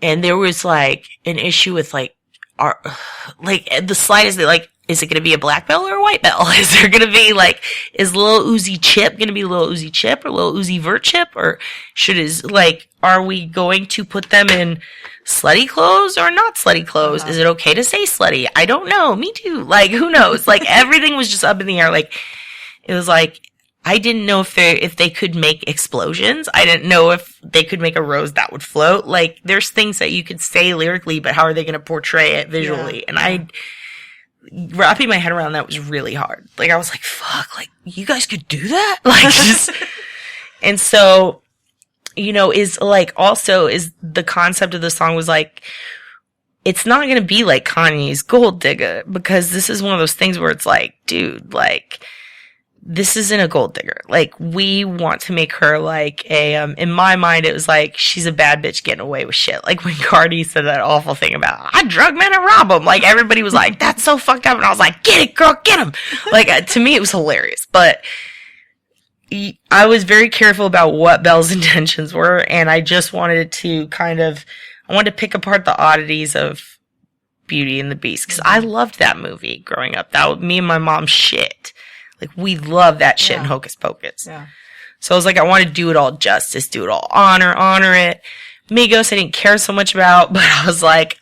and there was, like, an issue with, like, the slightest, like, is it going to be a black belt or a white belt? Is there going to be, like, is Lil Uzi Chip going to be Lil Uzi Chip or Lil Uzi Vert Chip? Or are we going to put them in slutty clothes or not slutty clothes? Is it okay to say slutty? I don't know. Me too. Like, who knows? Like, everything was just up in the air. Like, it was like, I didn't know if they could make explosions. I didn't know if they could make a rose that would float. Like, there's things that you could say lyrically, but how are they going to portray it visually? Yeah. And wrapping my head around that was really hard. Like, I was like, fuck, like, you guys could do that? Like, just, and so, you know, is the concept of the song was like, it's not going to be like Kanye's Gold Digger, because this is one of those things where it's like, dude, like, this isn't a gold digger. Like, we want to make her like in my mind, it was like, she's a bad bitch getting away with shit. Like, when Cardi said that awful thing about, I drug men and rob them. Like, everybody was like, that's so fucked up. And I was like, get it, girl, get him. Like, to me, it was hilarious. But I was very careful about what Belle's intentions were. And I just wanted to I wanted to pick apart the oddities of Beauty and the Beast. Cause I loved that movie growing up. That was me and my mom shit. Like, we love that shit in Hocus Pocus. Yeah. So I was like, I want to do it all justice, do it all honor it. Migos, I didn't care so much about, but I was like,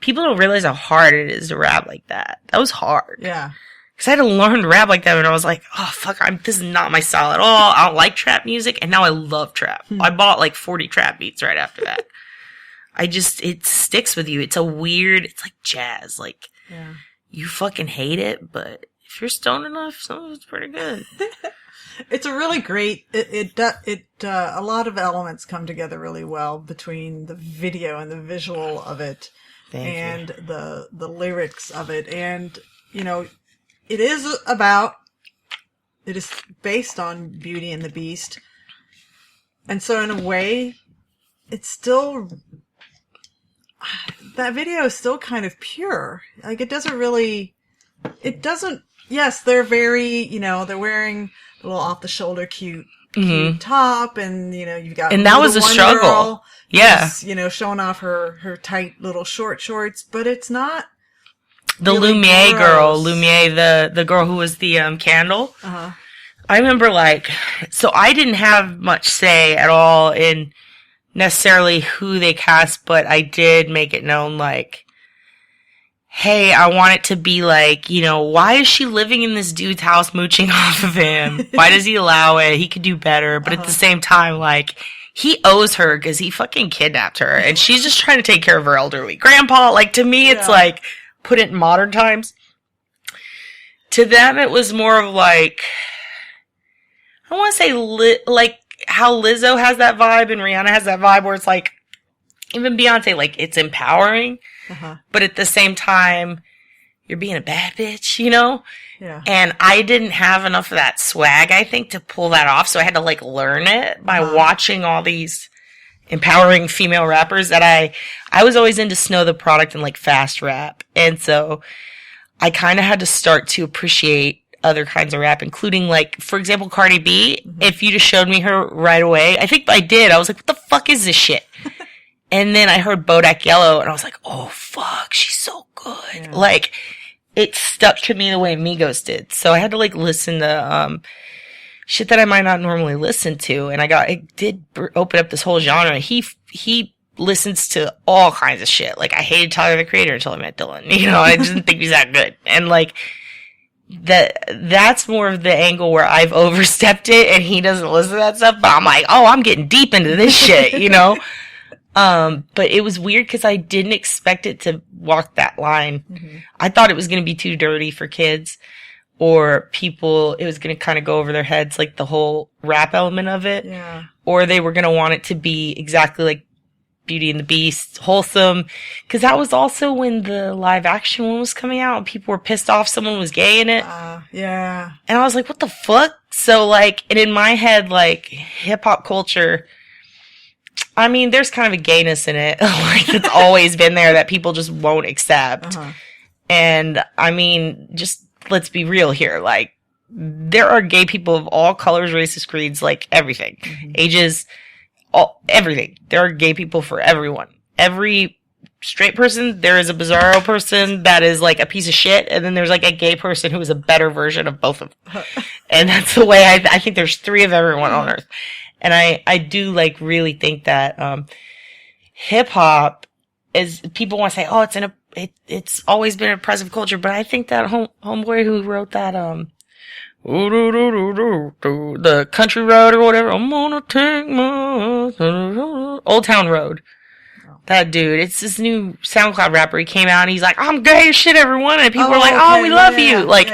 people don't realize how hard it is to rap like that. That was hard. Yeah. Cause I had to learn to rap like that, and I was like, oh, fuck, this is not my style at all. I don't like trap music, and now I love trap. I bought like 40 trap beats right after that. It sticks with you. It's it's like jazz. Like, you fucking hate it, but if you're stoned enough, some of it's pretty good. It's a really great, a lot of elements come together really well between the video and the visual of it and the lyrics of it. And, you know, it is based on Beauty and the Beast. And so in a way, it's still, that video is still kind of pure. Like, yes, they're very, you know, they're wearing a little off the shoulder cute top, and, you know, you've got, and that was a struggle. Yeah. You know, showing off her tight little short shorts, but it's not the really Lumiere girl, the girl who was the candle. Uh-huh. I remember, like, so I didn't have much say at all in necessarily who they cast, but I did make it known, like, hey, I want it to be like, you know, why is she living in this dude's house mooching off of him? Why does he allow it? He could do better. But at the same time, like, he owes her because he fucking kidnapped her, and she's just trying to take care of her elderly grandpa. Like, to me, it's like, put it in modern times. To them, it was more of like, I want to say, like, how Lizzo has that vibe and Rihanna has that vibe where it's like, even Beyonce, like, it's empowering. But at the same time, you're being a bad bitch, you know? Yeah. And I didn't have enough of that swag, I think, to pull that off. So I had to, like, learn it by watching all these empowering female rappers that I was always into Snow the Product and, like, fast rap. And so I kind of had to start to appreciate other kinds of rap, including, like, for example, Cardi B. If you just showed me her right away, I think I did. I was like, what the fuck is this shit? And then I heard Bodak Yellow, and I was like, oh, fuck, she's so good. Yeah. Like, it stuck to me the way Migos did. So I had to, like, listen to shit that I might not normally listen to. And it did open up this whole genre. He listens to all kinds of shit. Like, I hated Tyler, the Creator, until I met Dylan. You know, I just didn't think he was that good. And, like, that's more of the angle where I've overstepped it, and he doesn't listen to that stuff. But I'm like, oh, I'm getting deep into this shit, you know? But it was weird because I didn't expect it to walk that line. Mm-hmm. I thought it was going to be too dirty for kids or people. It was going to kind of go over their heads, like the whole rap element of it. Yeah. Or they were going to want it to be exactly like Beauty and the Beast, wholesome. Because that was also when the live action one was coming out and people were pissed off someone was gay in it. Yeah. And I was like, what the fuck? So like, and in my head, like hip hop culture, I mean, there's kind of a gayness in it. Like it's always been there that people just won't accept. Uh-huh. And I mean, just let's be real here. Like there are gay people of all colors, races, creeds, like everything, ages, everything. There are gay people for everyone. Every straight person, there is a bizarro person that is like a piece of shit, and then there's like a gay person who is a better version of both of them. And that's the way I think there's three of everyone on earth. And I do like really think that hip hop is, people want to say, oh, it's always been an oppressive culture, but I think that homeboy who wrote that the country road or whatever, I'm gonna take my Old Town Road. That dude, it's this new SoundCloud rapper. He came out and he's like, I'm gay as shit, everyone. And people were like, oh, we love you. Like,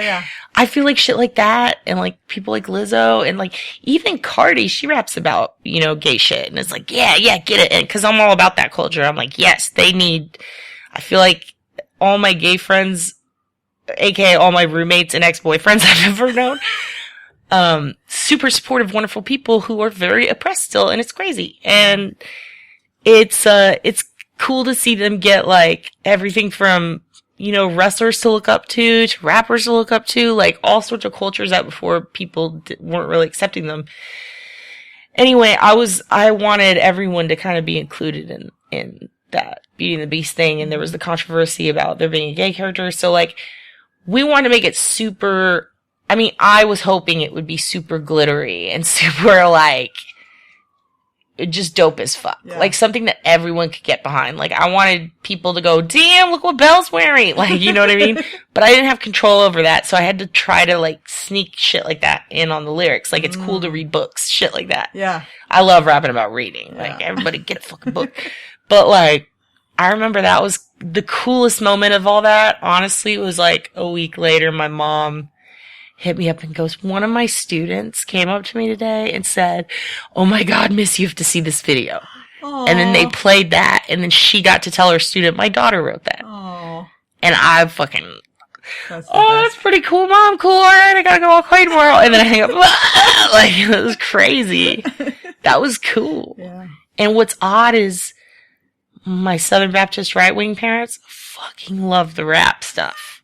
I feel like shit like that. And like people like Lizzo and like even Cardi, she raps about, gay shit. And it's like, yeah, get it. And cause I'm all about that culture. I'm like, yes, I feel like all my gay friends, aka all my roommates and ex-boyfriends I've ever known, super supportive, wonderful people who are very oppressed still, and it's crazy. And it's cool to see them get like everything from, wrestlers to look up to rappers to look up to, like all sorts of cultures that before people weren't really accepting them. Anyway, I wanted everyone to kind of be included in that Beauty and the Beast thing, and there was the controversy about there being a gay character, so like, we wanted to make it super, I was hoping it would be super glittery and super, like, just dope as fuck. Yeah. Like, something that everyone could get behind. Like, I wanted people to go, damn, look what Belle's wearing. Like, you know what I mean? But I didn't have control over that, so I had to try to, like, sneak shit like that in on the lyrics. Like, it's cool to read books, shit like that. Yeah. I love rapping about reading. Yeah. Like, everybody get a fucking book. But, like, I remember that was the coolest moment of all that. Honestly, it was like a week later, my mom hit me up and goes, one of my students came up to me today and said, oh my God, Miss, you have to see this video. Aww. And then they played that, and then she got to tell her student, my daughter wrote that. Aww. And I fucking, that's pretty cool, Mom. Cool. All right, I gotta go walk away tomorrow. And then I hang up. Like, it was crazy. That was cool. Yeah. And what's odd is, my Southern Baptist right-wing parents fucking love the rap stuff.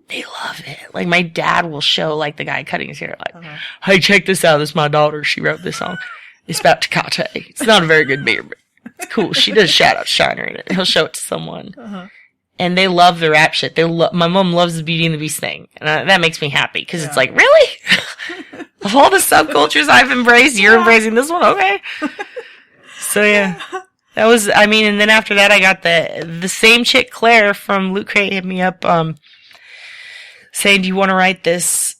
They love it. Like, my dad will show, like, the guy cutting his hair, like, hey, check this out. This is my daughter. She wrote this song. It's about Tecate. It's not a very good beer, but it's cool. She does shout-out Shiner in it. He'll show it to someone. And they love the rap shit. My mom loves the Beauty and the Beast thing. And that makes me happy, because it's like, really? Of all the subcultures I've embraced, you're embracing this one? Okay. So, yeah. That was, and then after that, I got the same chick, Claire, from Loot Crate hit me up, saying, do you want to write this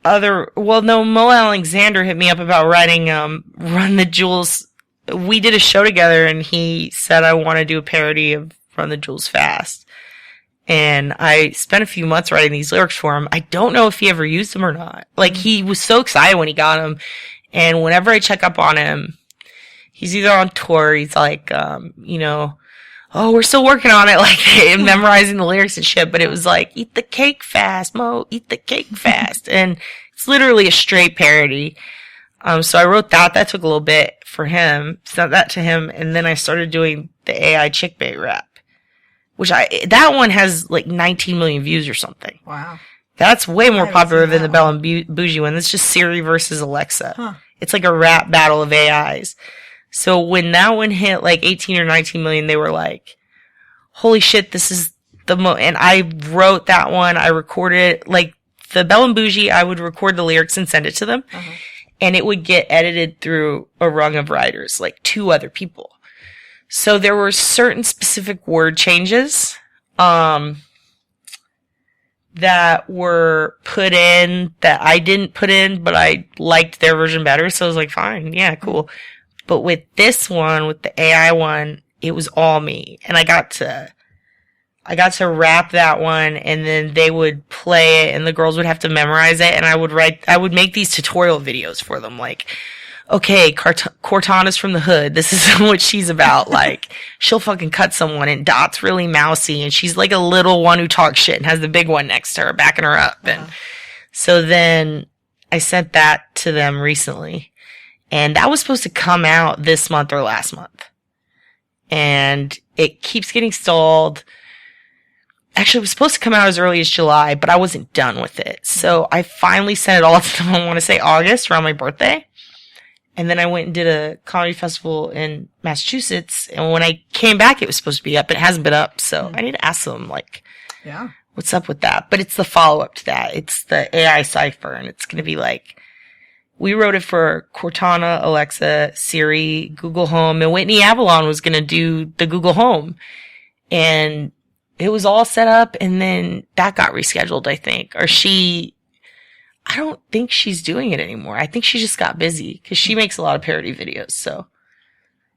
Mo Alexander hit me up about writing, Run the Jewels. We did a show together, and he said, I want to do a parody of Run the Jewels Fast. And I spent a few months writing these lyrics for him. I don't know if he ever used them or not. Like, he was so excited when he got them. And whenever I check up on him, he's either on tour, he's like, oh, we're still working on it, like, memorizing the lyrics and shit, but it was like, eat the cake fast, Mo, eat the cake fast. And it's literally a straight parody. So I wrote that. That took a little bit for him, sent that to him, and then I started doing the AI chick bait rap, which that one has like 19 million views or something. Wow. That's way more popular than the Belle and Bougie one. That's just Siri versus Alexa. Huh. It's like a rap battle of AIs. So when that one hit like 18 or 19 million, they were like, holy shit, this is and I wrote that one. I recorded it. Like the Belle and Bougie, I would record the lyrics and send it to them. And it would get edited through a rung of writers, like 2 other people. So there were certain specific word changes, that were put in that I didn't put in, but I liked their version better. So I was like, fine. Yeah, cool. But with this one, with the AI one, it was all me. And I got to rap that one, and then they would play it, and the girls would have to memorize it, and I would make these tutorial videos for them, like, okay, Cortana's from the hood. This is what she's about. Like, she'll fucking cut someone, and Dot's really mousy, and she's like a little one who talks shit and has the big one next to her, backing her up. And so then I sent that to them recently, and that was supposed to come out this month or last month. And it keeps getting stalled. Actually, it was supposed to come out as early as July, but I wasn't done with it. So I finally sent it all to them, I want to say August, around my birthday. And then I went and did a comedy festival in Massachusetts. And when I came back, it was supposed to be up, but it hasn't been up. So I need to ask them, like, what's up with that? But it's the follow-up to that. It's the AI cipher, and it's going to be like, we wrote it for Cortana, Alexa, Siri, Google Home, and Whitney Avalon was going to do the Google Home. And it was all set up, and then that got rescheduled, I think. Or I don't think she's doing it anymore. I think she just got busy, because she makes a lot of parody videos, so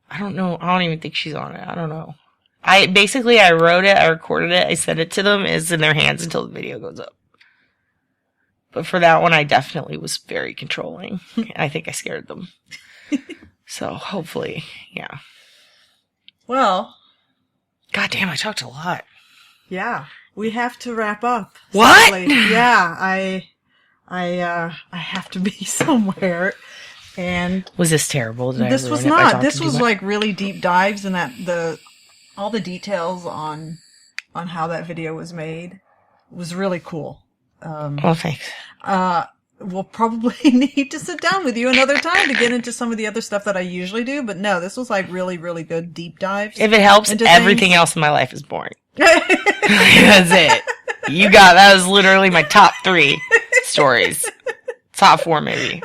I don't know. I don't even think she's on it. I don't know. I wrote it, I recorded it, I sent it to them, it's in their hands until the video goes up. But for that one, I definitely was very controlling. I think I scared them. So hopefully, yeah. Well. God damn, I talked a lot. Yeah. We have to wrap up. What? Sadly. Yeah, I have to be somewhere. And was this terrible? This was not. This was like really deep dives, and all the details on how that video was made was really cool. Well, thanks. We'll probably need to sit down with you another time to get into some of the other stuff that I usually do. But no, this was like really, really good deep dives. If it helps, everything else in my life is boring. That's it. That was literally my top 3 stories. Top 4, maybe.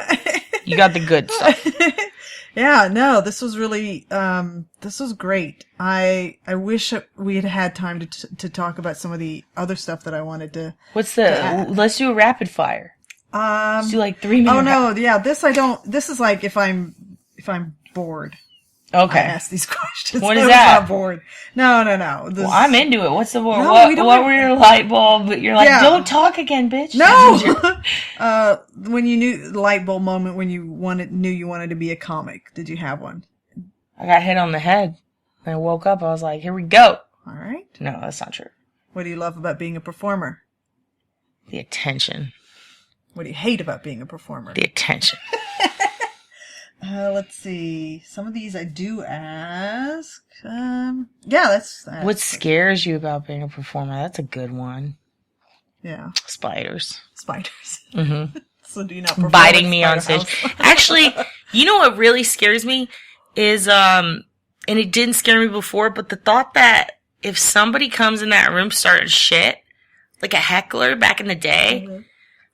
You got the good stuff. Yeah, no, this was really, this was great. I wish we had had time to talk about some of the other stuff that I wanted to. Let's do a rapid fire. Let's do like 3 minutes. Oh no, yeah, this is like if I'm bored. Okay. I ask these questions. What is that? I'm not bored. No. Well, I'm into it. What's the word? No, what were your light bulb? You're like, don't talk again, bitch. No. When you knew the light bulb moment when you knew you wanted to be a comic, did you have one? I got hit on the head. And I woke up. I was like, here we go. All right. No, that's not true. What do you love about being a performer? The attention. What do you hate about being a performer? The attention. Let's see. Some of these I do ask. That's what scares you about being a performer? That's a good one. Yeah. Spiders. Mm-hmm. So do you not perform biting me on stage? Actually, you know what really scares me is, and it didn't scare me before, but the thought that if somebody comes in that room starting shit, like a heckler back in the day,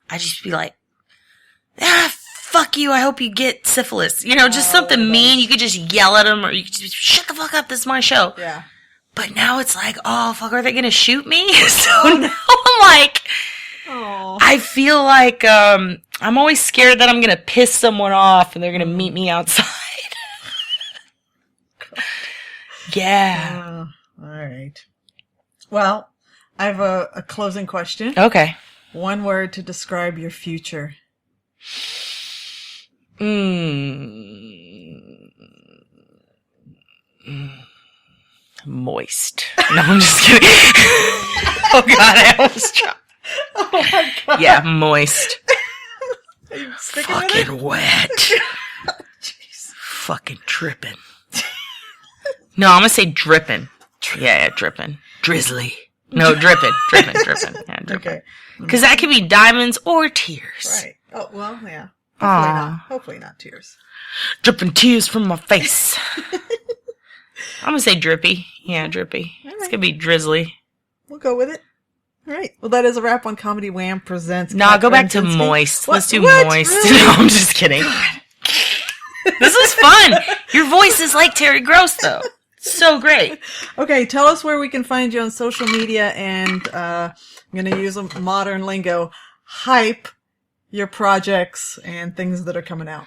I'd just be like, fuck you, I hope you get syphilis. Just something mean. You could just yell at them, or you could just shut the fuck up, this is my show. Yeah. But now it's like, oh, fuck, are they gonna shoot me? So now I'm like, I feel like, I'm always scared that I'm gonna piss someone off and they're gonna meet me outside. Yeah. All right. Well, I have a closing question. Okay. One word to describe your future. Moist. No, I'm just kidding. Oh God, I almost dropped. Oh my God. Yeah, moist. Are you sticking fucking with it? wet. Jeez. Fucking dripping. No, I'm gonna say dripping. Yeah, dripping. Drizzly. No, dripping. Yeah, dripping. Okay. Because that could be diamonds or tears. Right. Oh, well, yeah. Hopefully not tears. Dripping tears from my face. I'm gonna say drippy. Yeah, drippy. Right. It's gonna be drizzly. We'll go with it. All right. Well, that is a wrap on Comedy Wham presents. No, go back to moist. What? Let's do What? moist. Really? No, I'm just kidding. This is fun. Your voice is like Terry Gross, though. So great. Okay, tell us where we can find you on social media, and I'm going to use a modern lingo. Hype your projects and things that are coming out.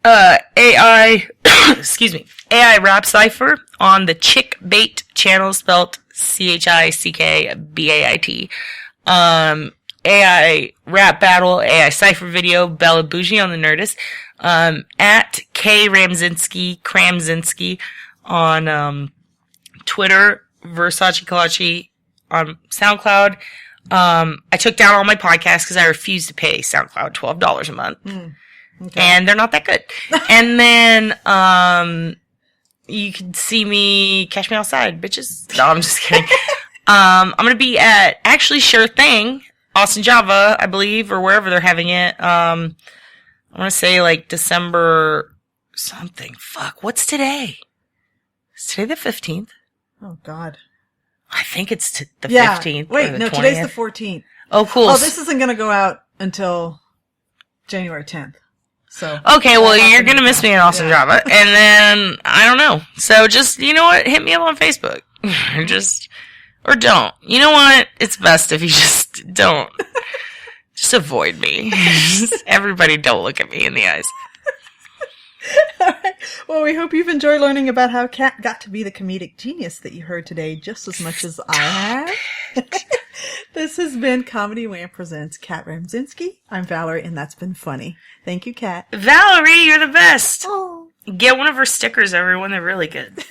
AI, excuse me, AI Rap Cypher on the Chick Bait channel, spelt ChickBait. AI Rap Battle, AI Cypher video, Bella Bougie on the Nerdist, at K Ramzinski on, Twitter, Versace Kalachi on SoundCloud. I took down all my podcasts because I refused to pay SoundCloud $12 a month. Okay. And they're not that good. And then, you can see me, catch me outside, bitches. No, I'm just kidding. I'm gonna be at, actually, Sure Thing, Austin, Java, I believe, or wherever they're having it. I want to say like December something. Fuck, what's today? Is today the 15th? Oh, God. I think it's the 15th. Wait, no, 20th? Today's the 14th. Oh, cool. Oh, this isn't going to go out until January 10th. So. Okay, well, you're going to miss me in Austin, Java. And then, I don't know. So just, you know what? Hit me up on Facebook. Or don't. You know what? It's best if you just don't. Just avoid me. Everybody don't look at me in the eyes. All right. Well, we hope you've enjoyed learning about how Kat got to be the comedic genius that you heard today just as much as I have. This has been Comedy Wham Presents Kat Ramzinski. I'm Valerie, and that's been funny. Thank you, Kat. Valerie, you're the best. Oh. Get one of her stickers, everyone. They're really good.